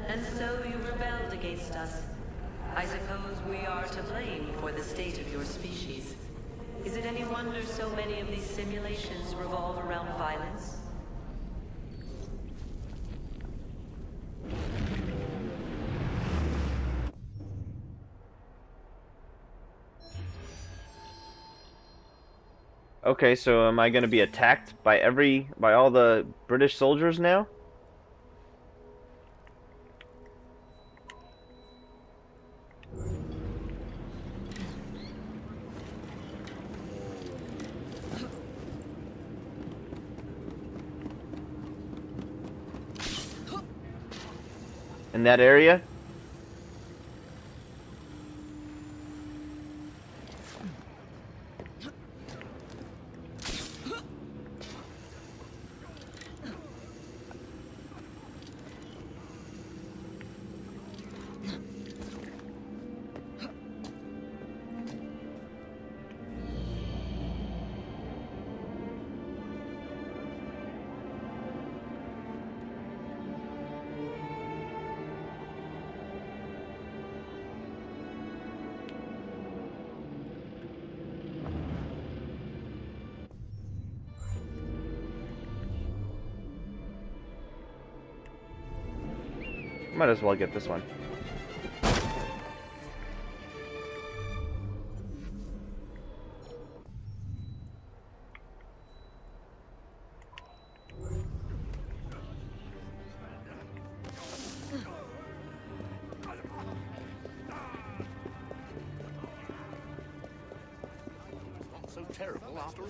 And so you rebelled against us. I suppose we are to blame for the state of your species. Is it any wonder so many of these simulations revolve around violence?
Okay, so am I going to be attacked by all the British soldiers now? In that area? Might as well get this one.
Not so terrible after all.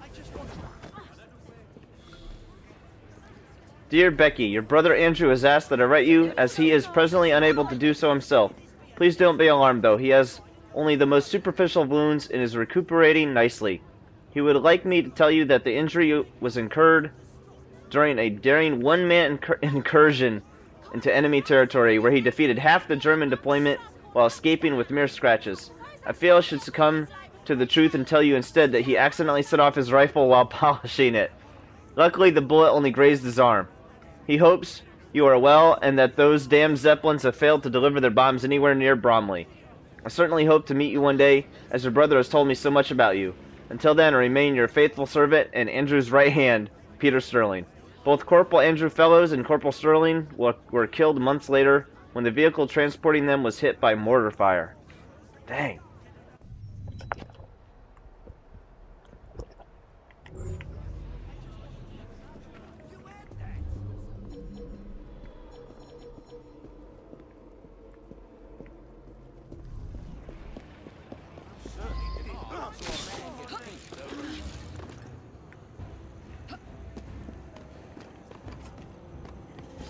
I just want to...
Dear Becky, your brother Andrew has asked that I write you, as he is presently unable to do so himself. Please don't be alarmed, though. He has only the most superficial wounds and is recuperating nicely. He would like me to tell you that the injury was incurred during a daring one-man incursion into enemy territory, where he defeated half the German deployment while escaping with mere scratches. I feel I should succumb to the truth and tell you instead that he accidentally set off his rifle while polishing it. Luckily, the bullet only grazed his arm. He hopes you are well, and that those damned Zeppelins have failed to deliver their bombs anywhere near Bromley. I certainly hope to meet you one day, as your brother has told me so much about you. Until then, I remain your faithful servant and Andrew's right hand, Peter Sterling. Both Corporal Andrew Fellows and Corporal Sterling were killed months later when the vehicle transporting them was hit by mortar fire. Dang.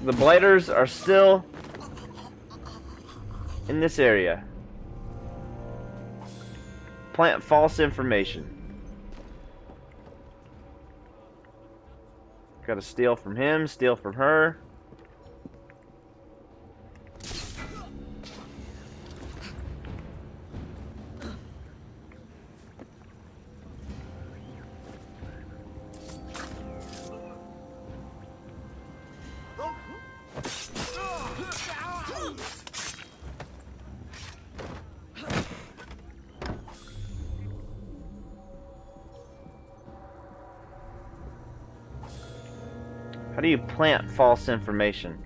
The blighters are still in this area. Plant false information. Gotta steal from him, steal from her. How do you plant false information?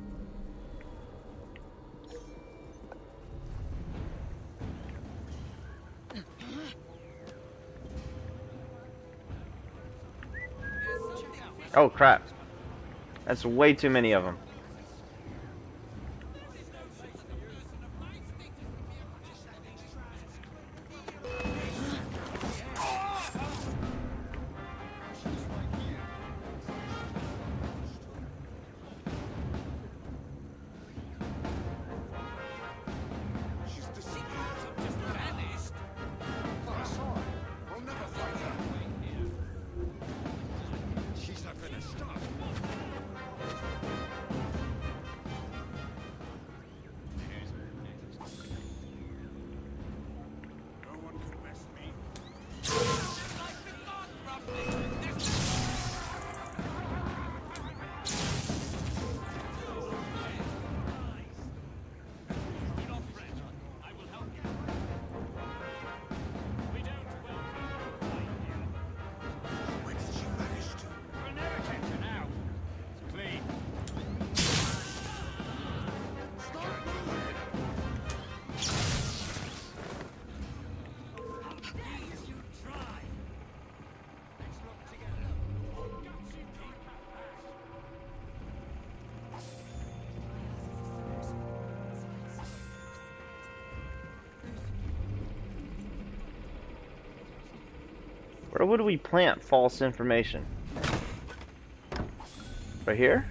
Oh crap. That's way too many of them. Where would we plant false information? Right here?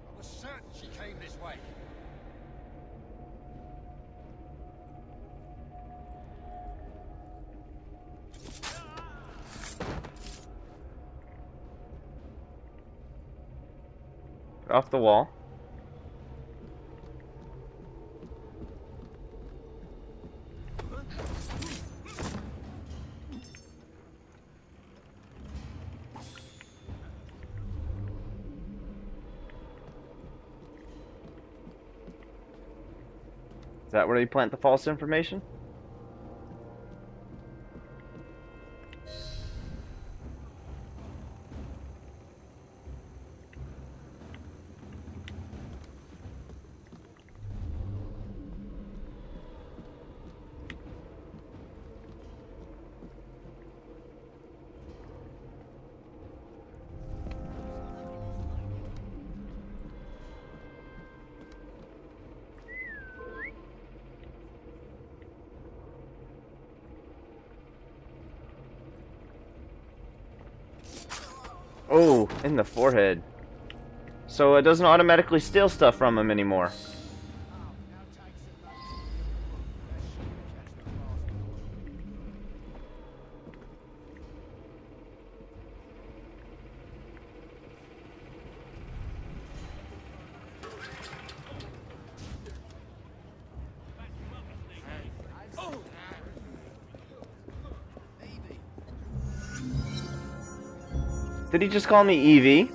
I was certain she came this way.
Off the wall. Is that where you plant the false information? Oh, in the forehead. So it doesn't automatically steal stuff from him anymore. Did he just call me Evie?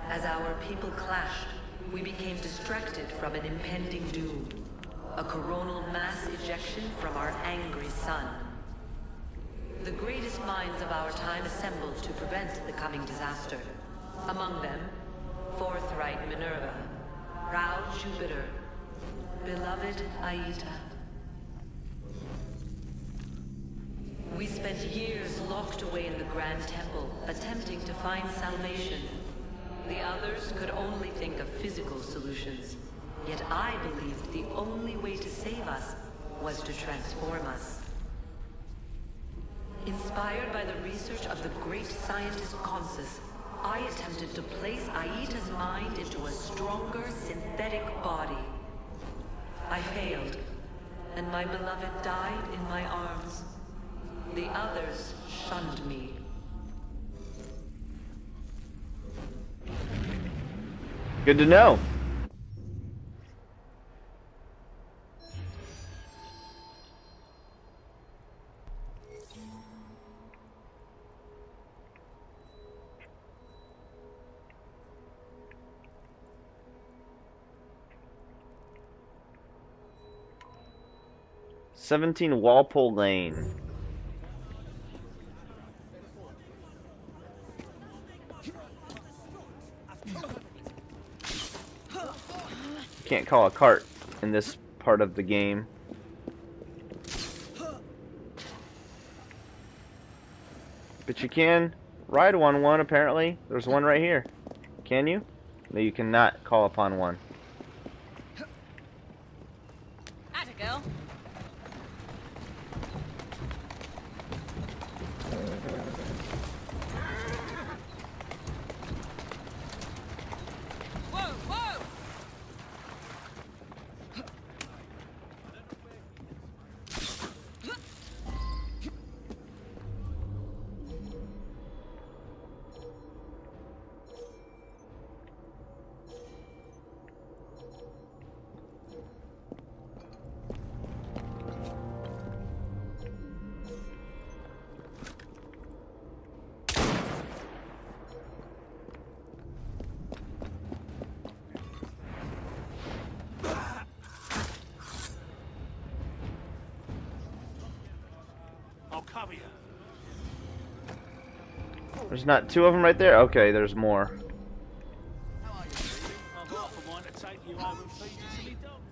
As our people clashed, we became distracted from an impending doom. A coronal mass ejection from our angry sun. The greatest minds of our time assembled to prevent the coming disaster. Among them, forthright Minerva, proud Jupiter, beloved Aita. We spent years locked away in the Grand Temple, attempting to find salvation. The others could only think of physical solutions. Yet I believed the only way to save us was to transform us. Inspired by the research of the great scientist Consus, I attempted to place Aita's mind into a stronger synthetic body. I failed, and my beloved died in my arms. The others shunned me.
Good to know. "17 Walpole Lane." Can't call a cart in this part of the game. But you can ride on one, apparently. There's one right here. Can you? No, you cannot call upon one.
Atta girl. Whoa, whoa!
I'll cover you.
There's not two of them right there? Okay, there's more.
I'm half a mind to take you home and feed you to me dogs.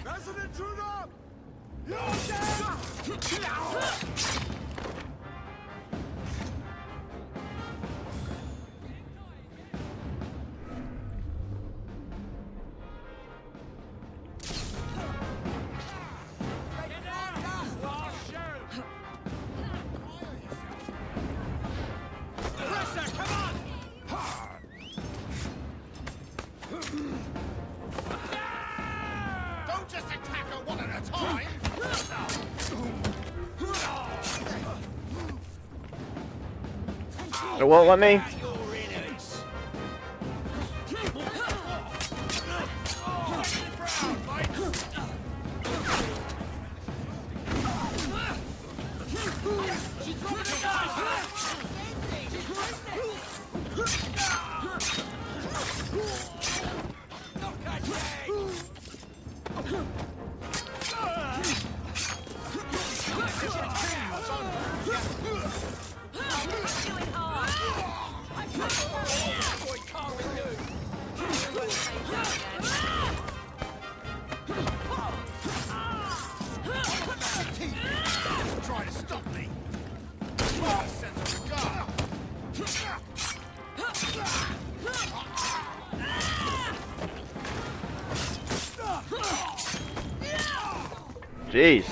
Resident Juno! You're dead! Don't just attack her one at a time!
It won't let me?
Try to stop me! A sense of regard!
Jeez.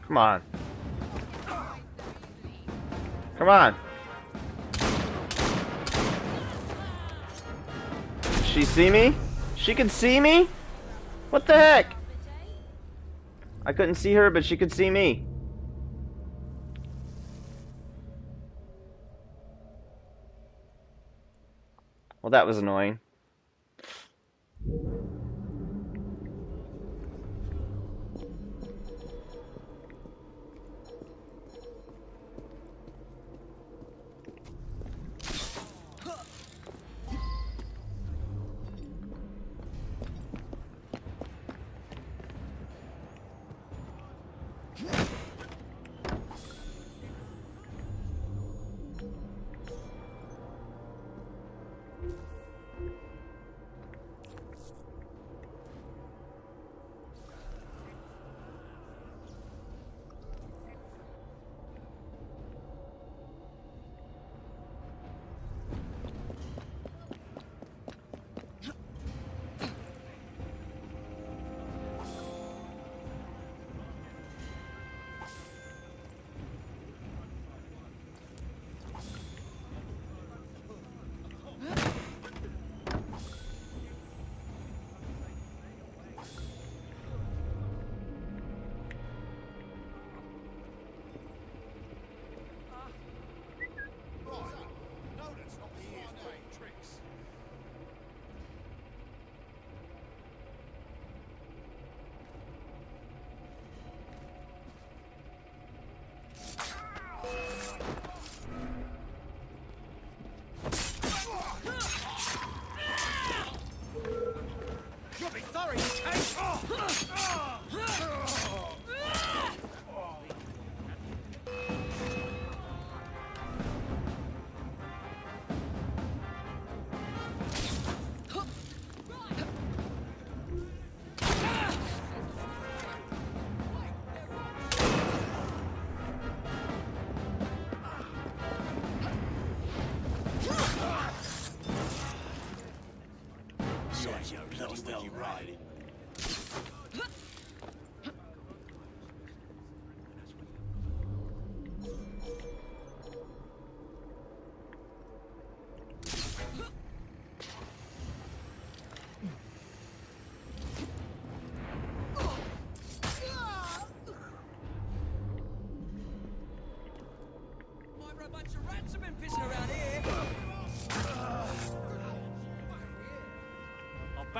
Come on. Come on. Does she see me? She can see me? What the heck? I couldn't see her, but she could see me. Well, that was annoying.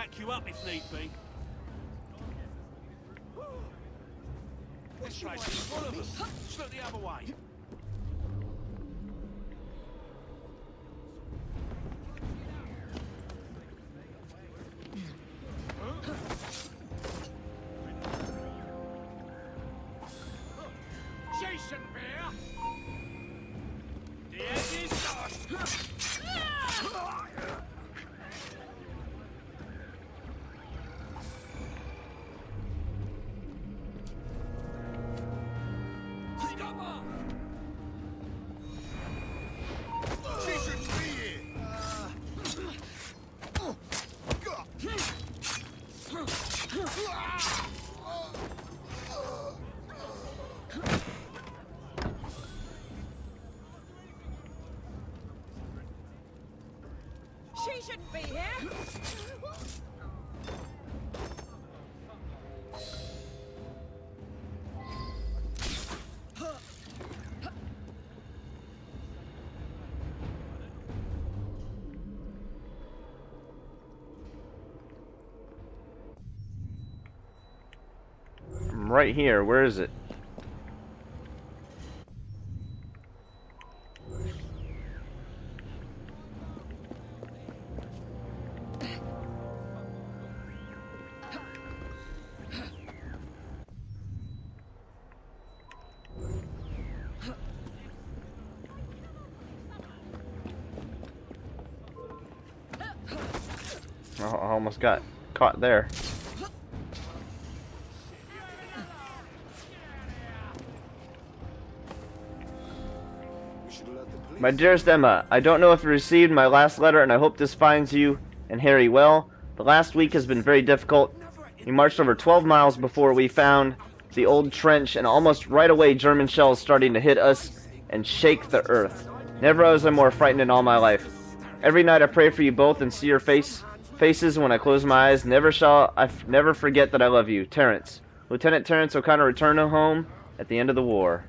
back you up if need be. This place is full of them. Just look the other way. Jason Bear! The end is lost!
She shouldn't be here.
She shouldn't be here.
I'm right here. Where is it? Oh, I almost got caught there. My dearest Emma, I don't know if you received my last letter, and I hope this finds you and Harry well. The last week has been very difficult. We marched over 12 miles before we found the old trench, and almost right away German shells starting to hit us and shake the earth. Never was I more frightened in all my life. Every night I pray for you both and see your faces when I close my eyes. Never shall I never forget that I love you. Terrence. Lieutenant Terrence O'Connor returned home at the end of the war.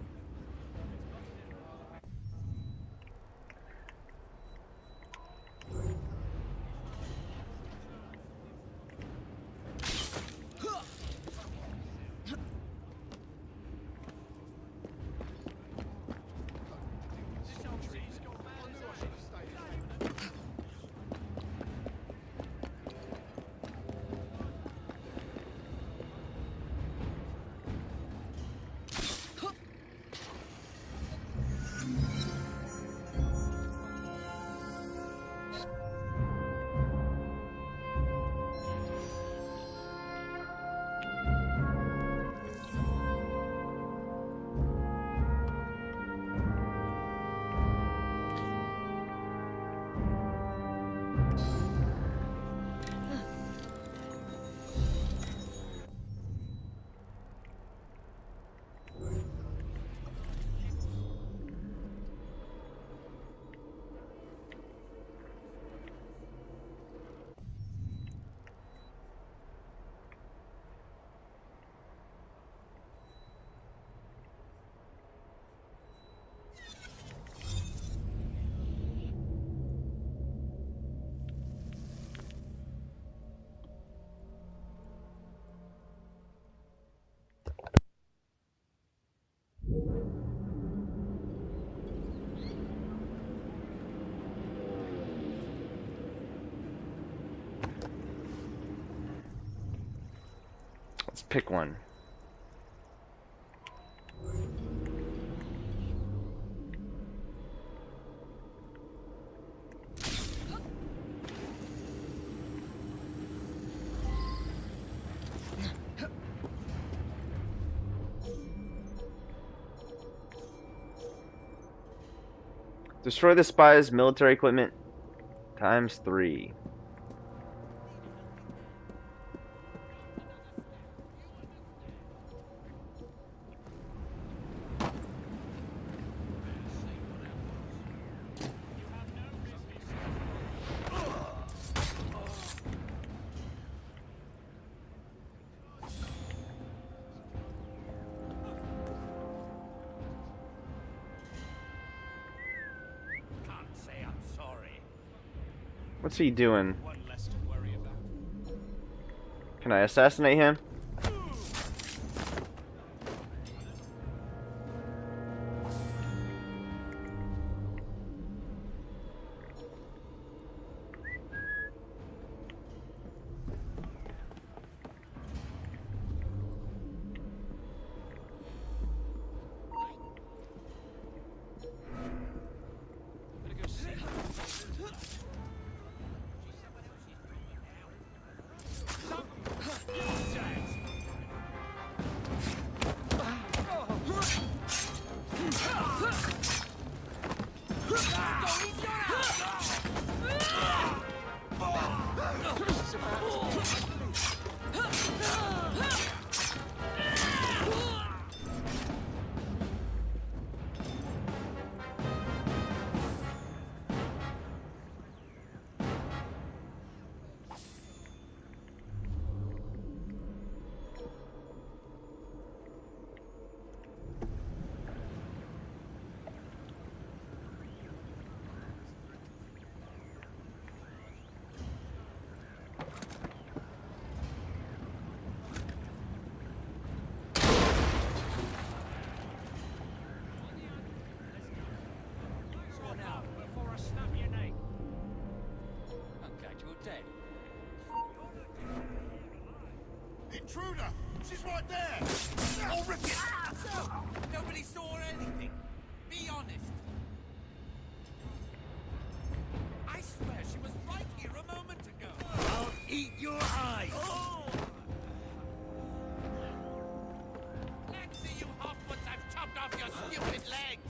Let's pick one. Destroy the spies' military equipment ×3. What's he doing?
One less to worry about.
Can I assassinate him?
Intruder! She's right there! I'll rip it!
Nobody saw anything. Be honest. I swear she was right here a moment ago.
I'll eat your eyes!
Let's see you hop once I've chopped off your stupid legs.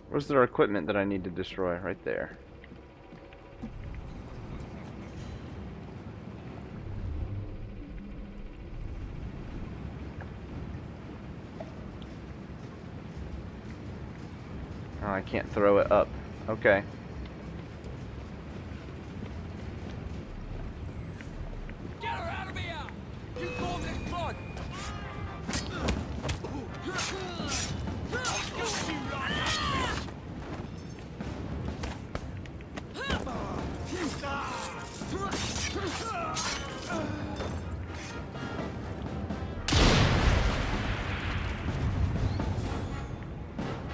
Where's their equipment that I need to destroy? Right there. Oh, I can't throw it up. Okay.
Get her out of here! You call this blood!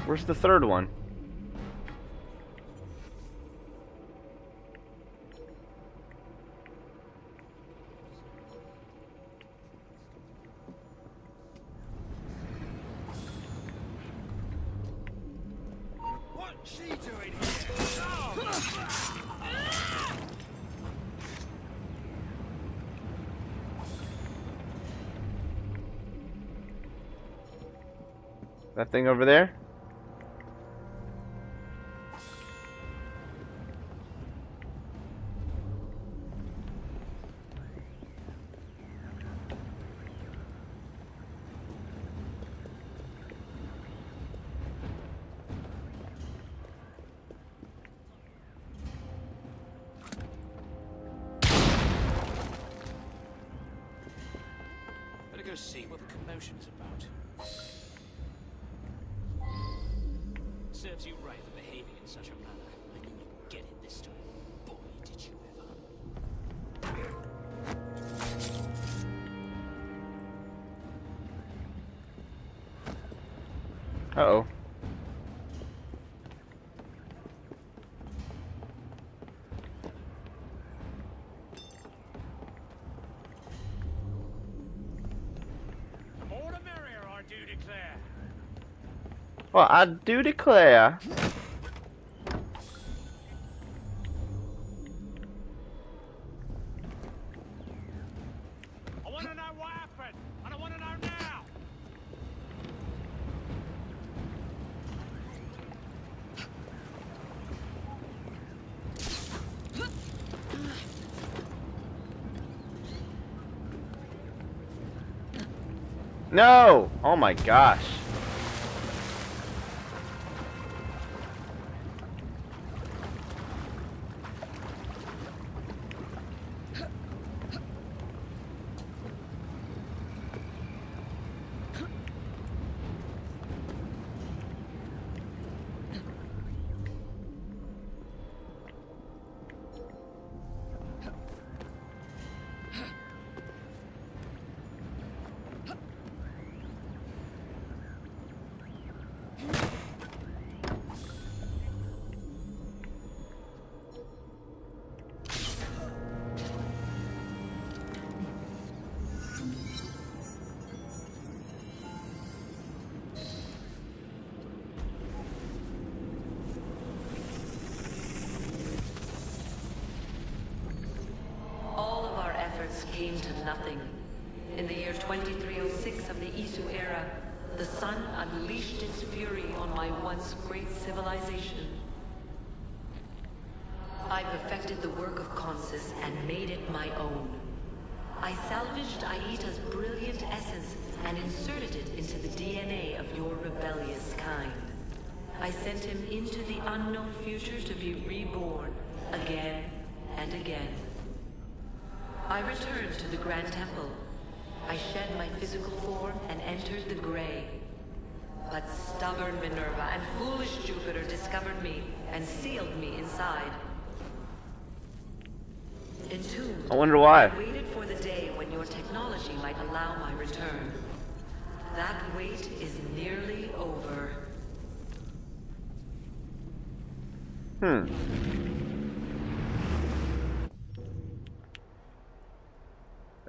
Where's the third one?
What's she doing here?
That thing over there?
Better go see what the commotion's about. Serves you right for behaving in such a manner. I knew you'd get it this time. Boy, did you ever.
Uh-oh.
The more the merrier, I do declare.
Well, I do declare.
I want to know what happened, and I want to know now.
No! Oh my gosh.
came to nothing. In the year 2306 of the Isu era, the sun unleashed its fury on my once great civilization. I perfected the work of Consus and made it my own. I salvaged Aita's brilliant essence and inserted it into the DNA of your rebellious kind. I sent him into the unknown future to be reborn again and again. I returned to the Grand Temple. I shed my physical form and entered the Grey. But stubborn Minerva and foolish Jupiter discovered me and sealed me inside. Entombed,
I wonder why.
I waited for the day when your technology might allow my return. That wait is nearly over.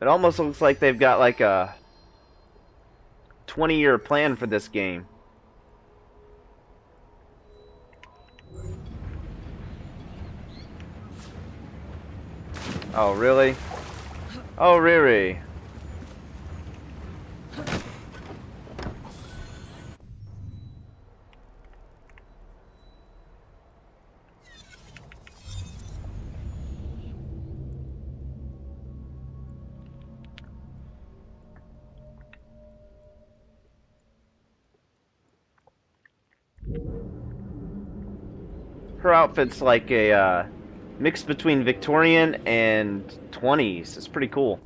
It almost looks like they've got like a 20-year plan for this game. Oh, really? Oh, Riri. Her outfit's like a mix between Victorian and 20s. It's pretty cool.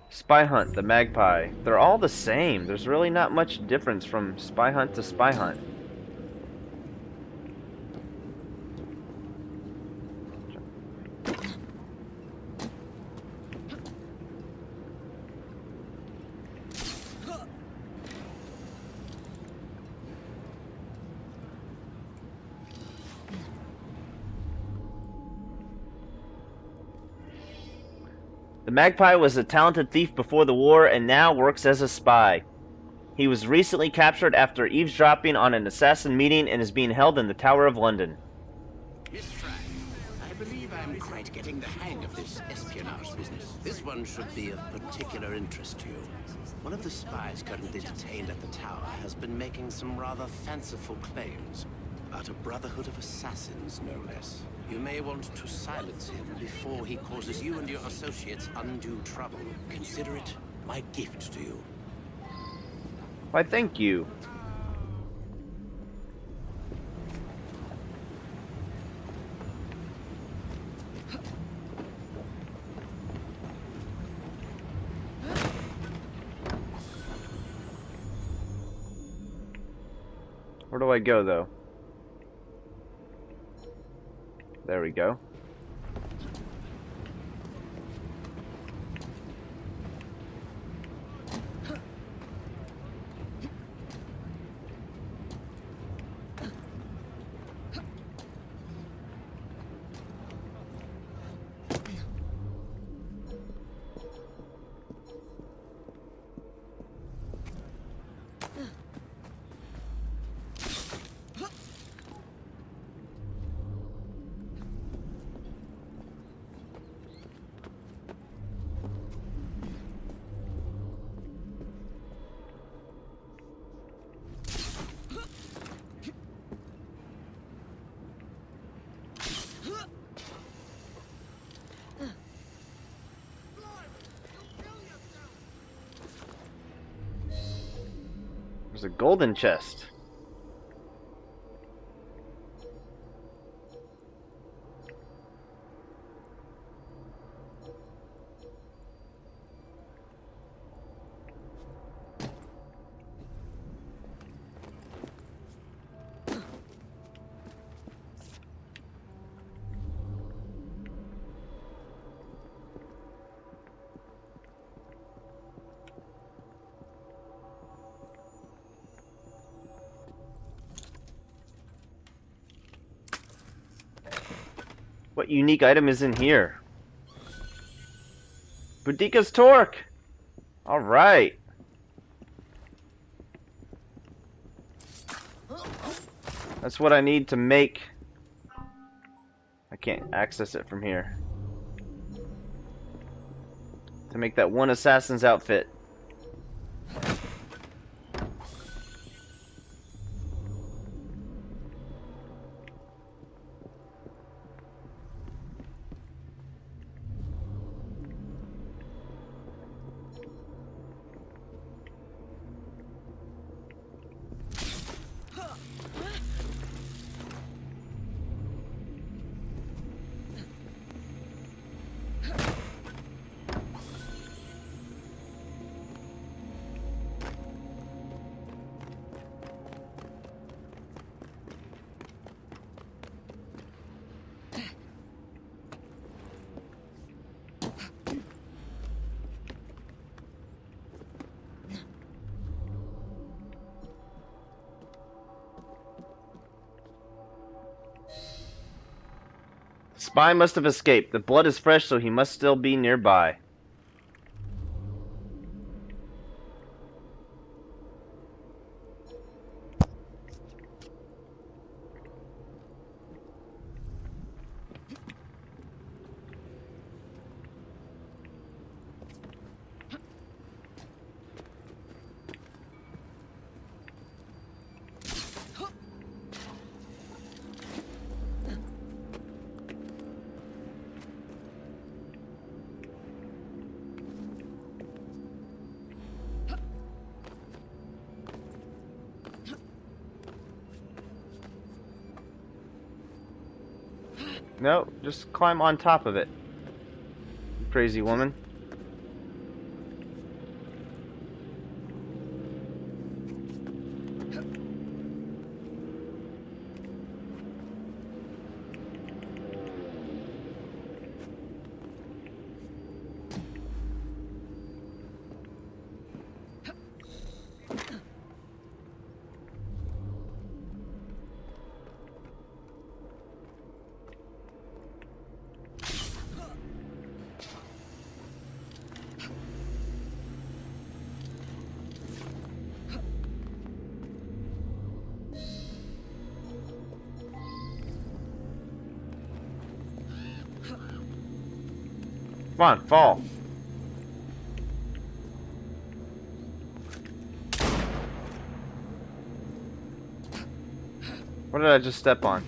Spy Hunt, the Magpie. They're all the same. There's really not much difference from Spy Hunt to Spy Hunt. The Magpie was a talented thief before the war and now works as a spy. He was recently captured after eavesdropping on an assassin meeting and is being held in the Tower of London.
Miss Frye, I believe I'm quite getting the hang of this espionage business. This one should be of particular interest to you. One of the spies currently detained at the tower has been making some rather fanciful claims about a brotherhood of assassins, no less. You may want to silence him before he causes you and your associates undue trouble. Consider it my gift to you.
Why, thank you. Where do I go, though? There we go. There's a golden chest. What unique item is in here? Boudica's Torque! Alright. That's what I need to make. I can't access it from here. to make that one assassin's outfit. Spy must have escaped. The blood is fresh, so he must still be nearby. No, just climb on top of it. Crazy woman. Come on, fall. What did I just step on?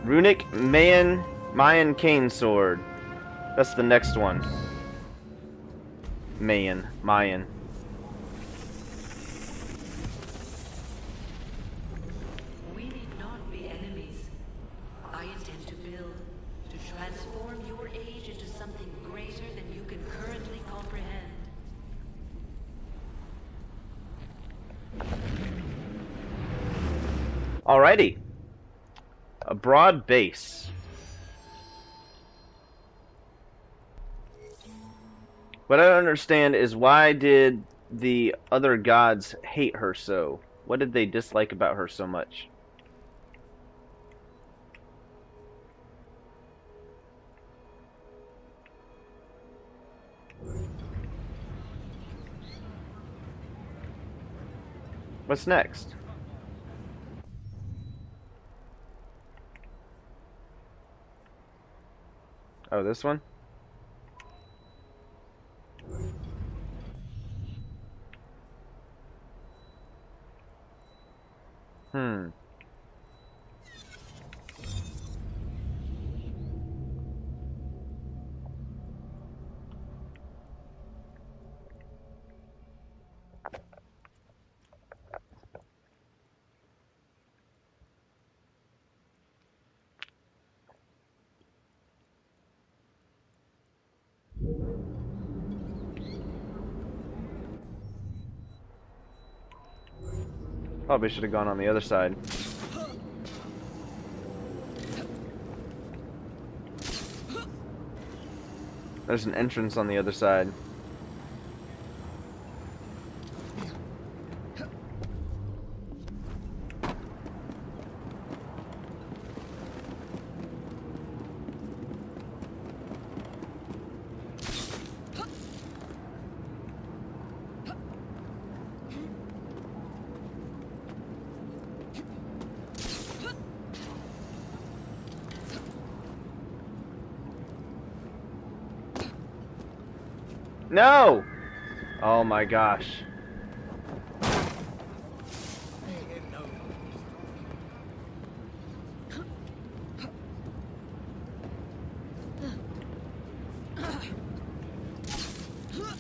Runic Mayan Cane Sword. That's the next one. Mayan.
We need not be enemies. I intend to build, to transform your age into something greater than you can currently comprehend.
Alrighty. A broad base. What I don't understand is why did the other gods hate her so? What did they dislike about her so much? What's next? Oh, this one? Probably should have gone on the other side. There's an entrance on the other side. No! Oh my gosh.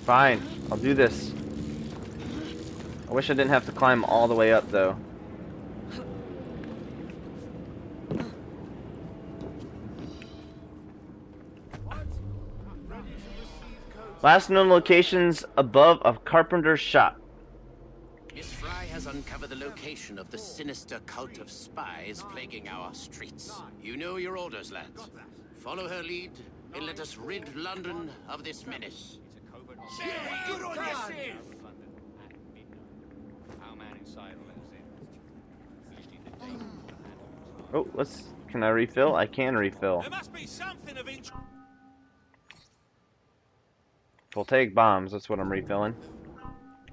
Fine, I'll do this. I wish I didn't have to climb all the way up though. Last known locations above a carpenter's shop.
Miss Frye has uncovered the location of the sinister cult of spies plaguing our streets. You know your orders, lads. Follow her lead, and let us rid London of this menace.
Yeah, good on you, Sid.
Oh, can I refill? I can refill.
There must be something of interest.
Voltaic bombs, that's what I'm refilling.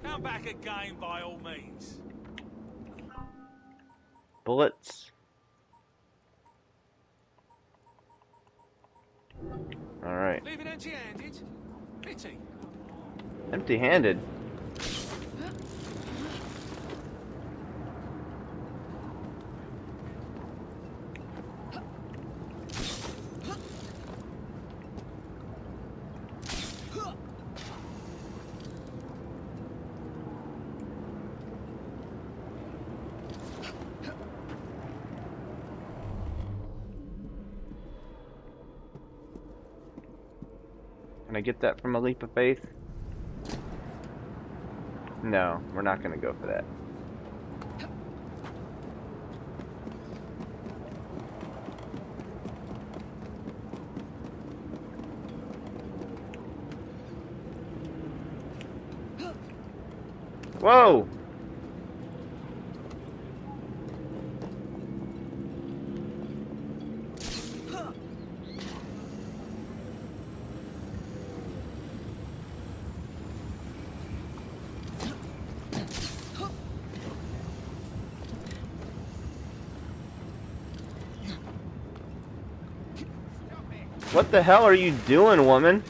Come back again by all means.
Bullets. Alright.
Leave it empty-handed? Pity.
Empty-handed? Can I get that from a leap of faith? No, we're not going to go for that. Whoa! What the hell are you doing, woman?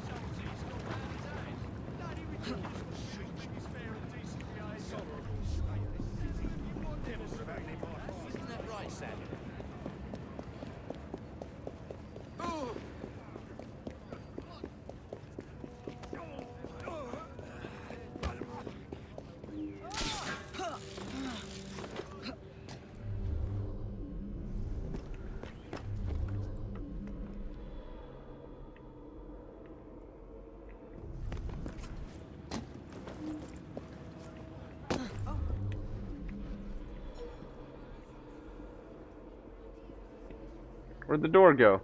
Where'd the door go?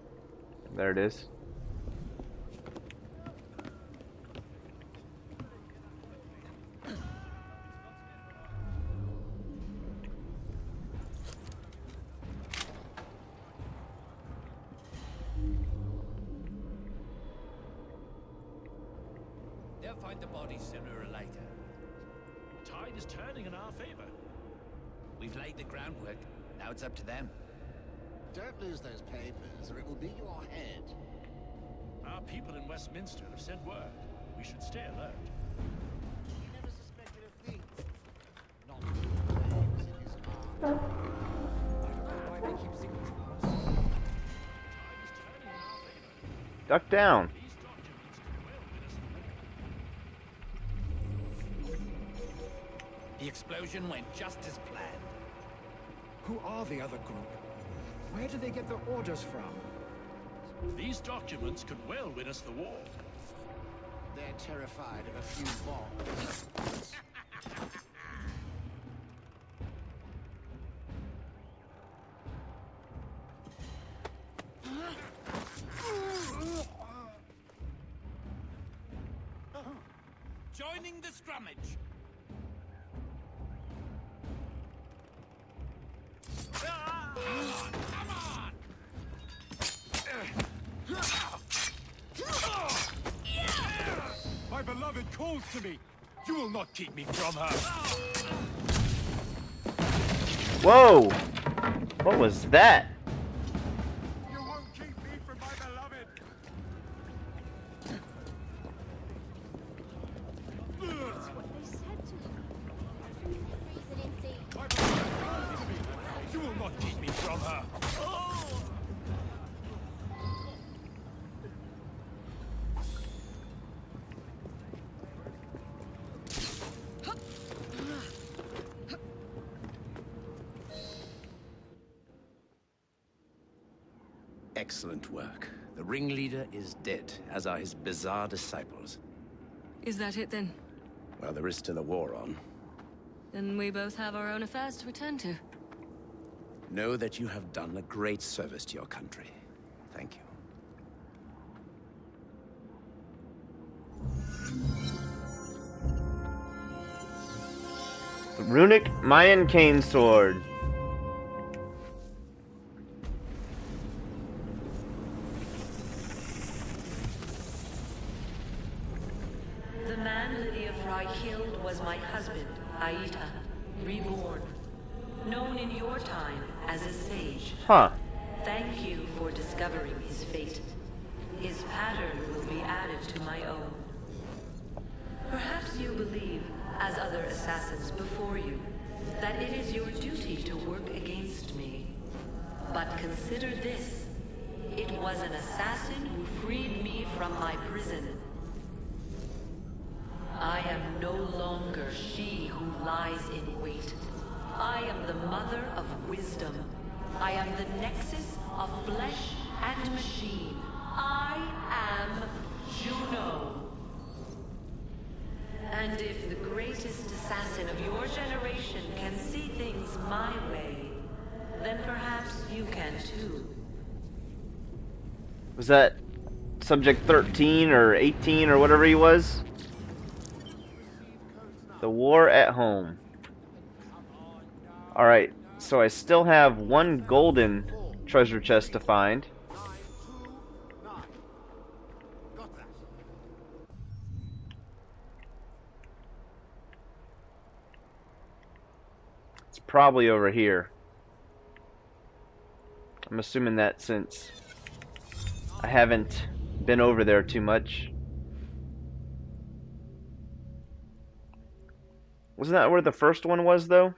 There it is.
They'll find the body sooner or later. Tide is turning in our favor. We've laid the groundwork. Now it's up to them.
Don't lose those papers, or it will be your head.
Our people in Westminster have sent word. We should stay alert.
We never suspected a thing. Not the flames in his heart. I don't know why they keep secrets from us.
Duck down.
The explosion went just as planned.
Who are the other group? Where do they get their orders from?
These documents could well win us the war.
They're terrified of a few bombs.
Joining the scrummage. Come on!
My beloved calls to me. You will not keep me from her.
Whoa! What was that?
You won't keep me from my beloved.
That's what they said to him. Reason indeed.
My beloved calls to me. You will not keep me from her.
Excellent work. The ringleader is dead, as are his bizarre disciples.
Is that it then?
Well, there is still a war on.
Then we both have our own affairs to return to.
Know that you have done a great service to your country. Thank you.
Runic Mayan Cane Sword.
The man Lydia Frye killed was my husband, Aita, reborn. Known in your time as a sage.
Huh.
Thank you for discovering his fate. His pattern will be added to my own. Perhaps you believe, as other assassins before you, that it is your duty to work against me. But consider this. It was an assassin who freed me from my prison. I am no longer she who lies in wait. I am the mother of wisdom. I am the nexus of flesh and machine. I am Juno. And if the greatest assassin of your generation can see things my way, then perhaps you can too.
Was that Subject 13 or 18 or whatever he was? The War at Home. Alright, so I still have one golden treasure chest to find.
Got that.
It's probably over here. I'm assuming that since I haven't been over there too much. Wasn't that where the first one was, though?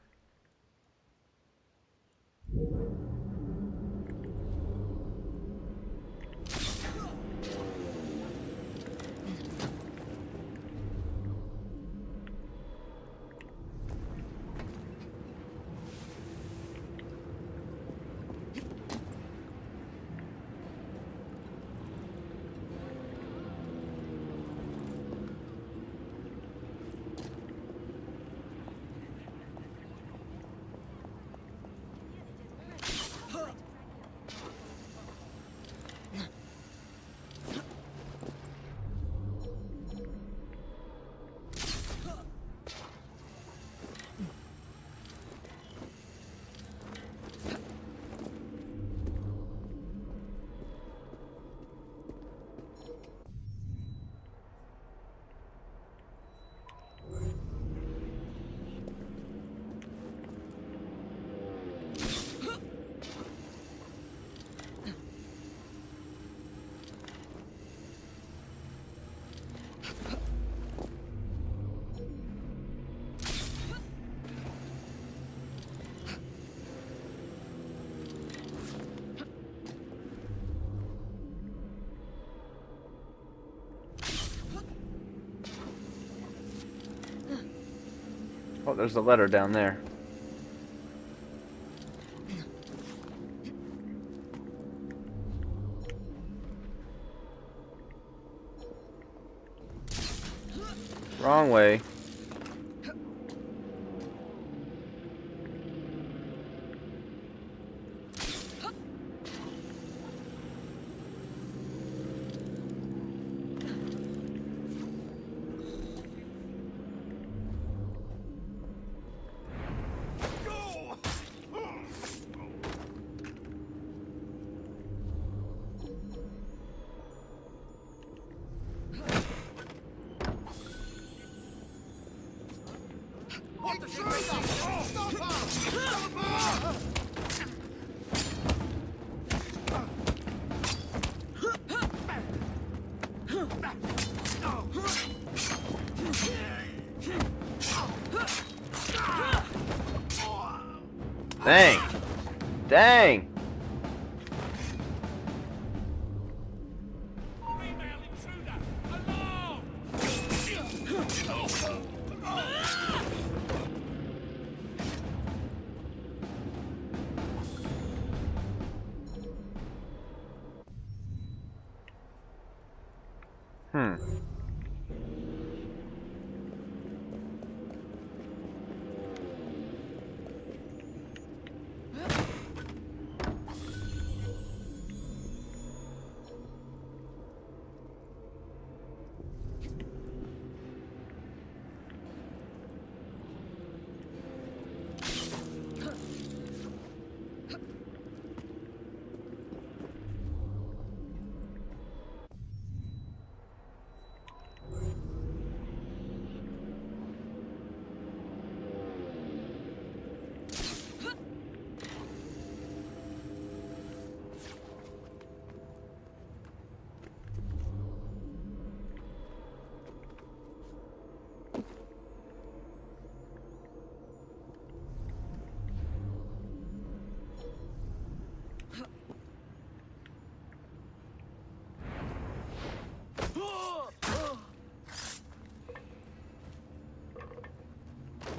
Oh, there's a letter down there. Wrong way. Dang. Dang.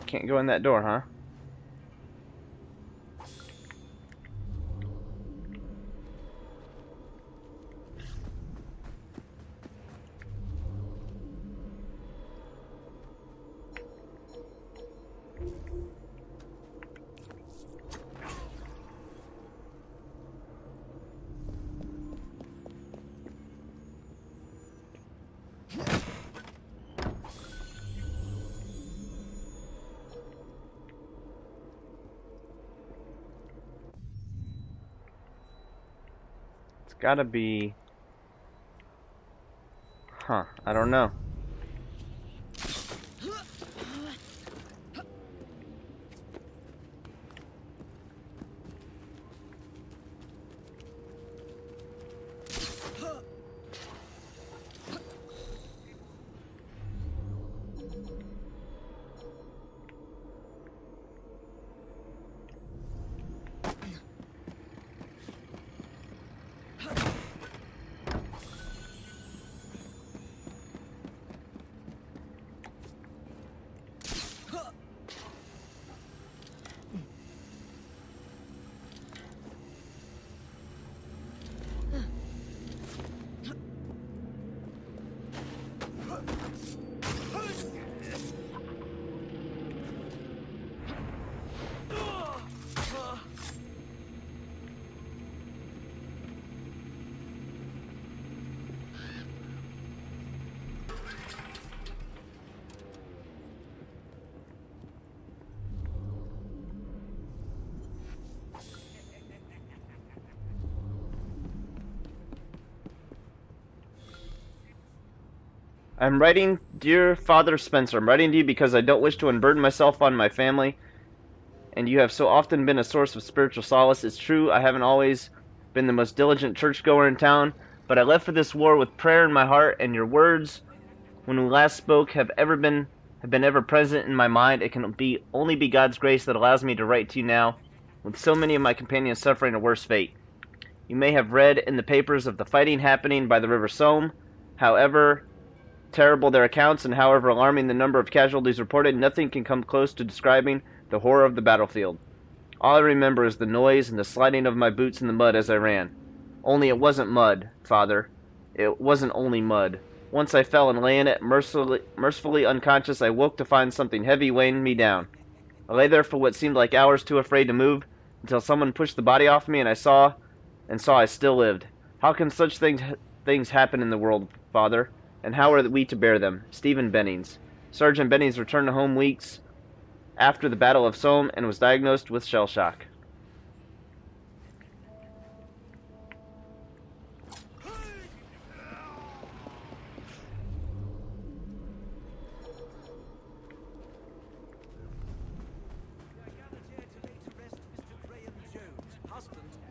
Can't go in that door, huh? Gotta be... Huh, I don't know. I'm writing, dear Father Spencer, I'm writing to you because I don't wish to unburden myself on my family, and you have so often been a source of spiritual solace. It's true, I haven't always been the most diligent churchgoer in town, but I left for this war with prayer in my heart, and your words, when we last spoke, have been ever present in my mind. It can only be God's grace that allows me to write to you now, with so many of my companions suffering a worse fate. You may have read in the papers of the fighting happening by the River Somme. However terrible their accounts and however alarming the number of casualties reported, nothing can come close to describing the horror of the battlefield. All I remember is the noise and the sliding of my boots in the mud as I ran. Only it wasn't mud, Father. It wasn't only mud. Once I fell and lay in it, mercifully unconscious. I woke to find something heavy weighing me down. I lay there for what seemed like hours, too afraid to move, until someone pushed the body off me and I saw I still lived. How can such things happen in the world, Father? And how are we to bear them? Stephen Bennings. Sergeant Bennings returned home weeks after the Battle of Somme and was diagnosed with shell shock.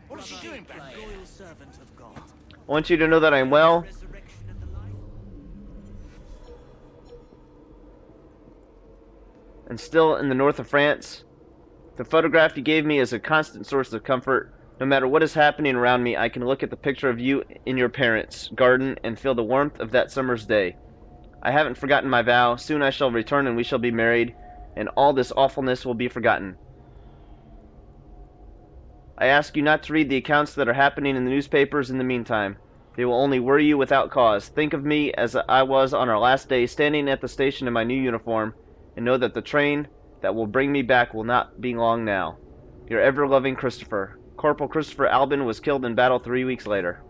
What is she doing back there? Loyal servant of God.
I want you to know that I'm well. And still in the north of France. The photograph you gave me is a constant source of comfort. No matter what is happening around me, I can look at the picture of you in your parents' garden and feel the warmth of that summer's day. I haven't forgotten my vow. Soon I shall return and we shall be married, and all this awfulness will be forgotten. I ask you not to read the accounts that are happening in the newspapers in the meantime. They will only worry you without cause. Think of me as I was on our last day, standing at the station in my new uniform, and know that the train that will bring me back will not be long now. Your ever-loving Christopher. Corporal Christopher Albin was killed in battle 3 weeks later.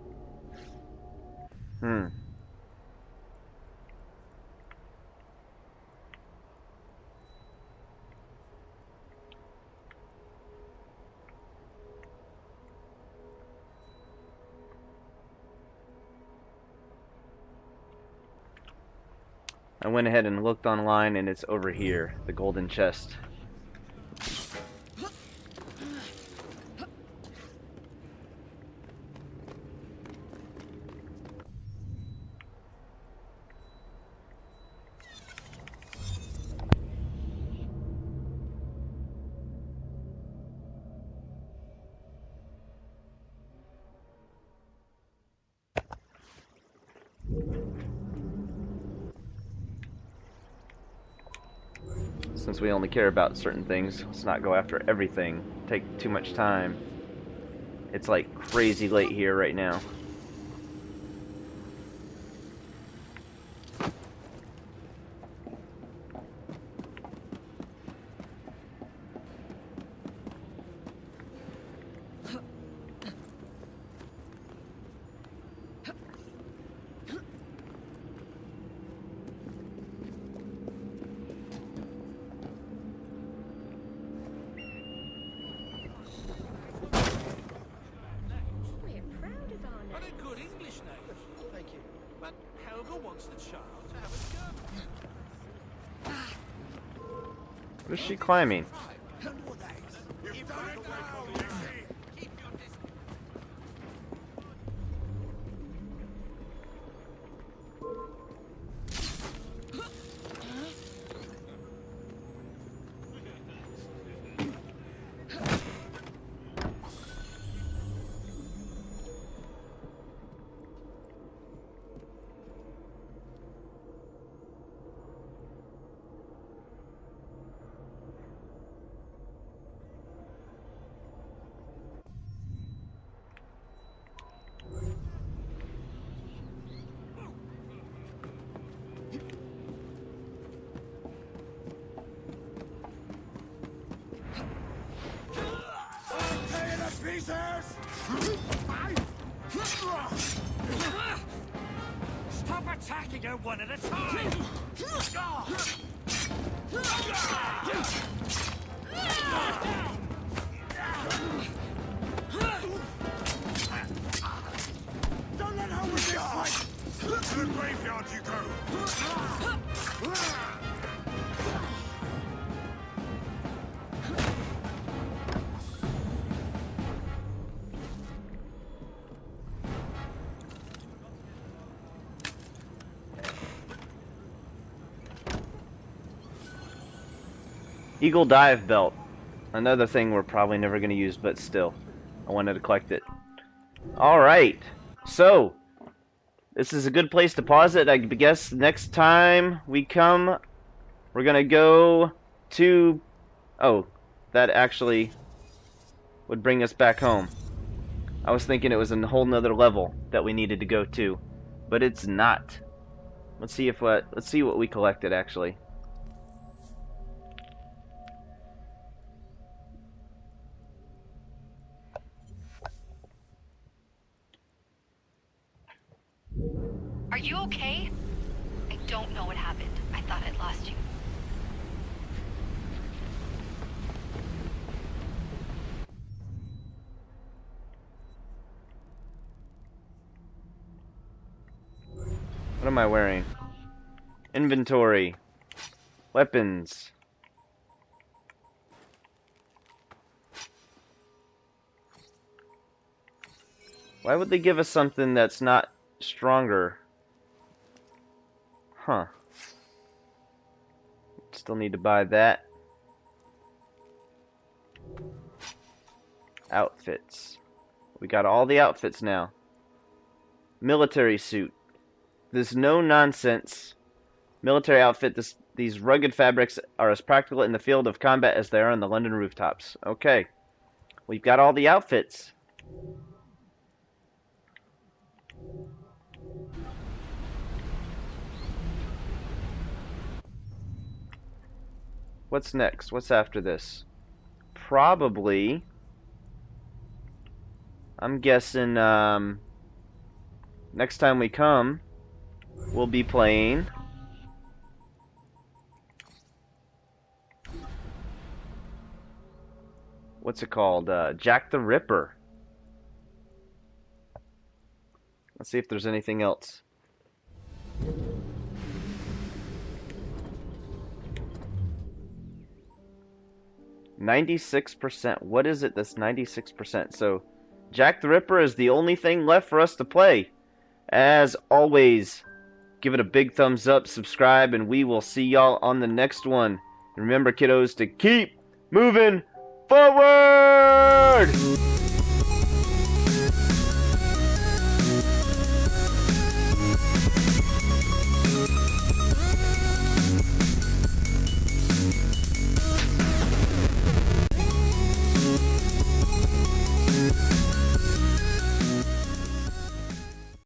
I went ahead and looked online, and it's over here, the golden chest. Since we only care about certain things, let's not go after everything. Take too much time. It's like crazy late here right now. What is she climbing?
Stop attacking her one at a time! Don't let her win this fight! To the graveyard you go!
Eagle Dive Belt. Another thing we're probably never going to use, but still. I wanted to collect it. Alright. So, this is a good place to pause it. I guess next time we come, we're going to go to... Oh, that actually would bring us back home. I was thinking it was a whole nother level that we needed to go to, but it's not. Let's see what we collected actually.
Are you okay? I don't know what happened. I thought I'd lost you.
What am I wearing? Inventory. Weapons. Why would they give us something that's not stronger? Huh. Still need to buy that. Outfits. We got all the outfits now. Military suit. This no-nonsense military outfit. These rugged fabrics are as practical in the field of combat as they are on the London rooftops. Okay. We've got all the outfits. What's next? What's after this? Probably, I'm guessing, next time we come, we'll be playing what's it called? Jack the Ripper. Let's see if there's anything else. %. What is it that's 96%? So, Jack the Ripper is the only thing left for us to play. As always, give it a big thumbs up, subscribe, and we will see y'all on the next one. And remember, kiddos, to keep moving forward!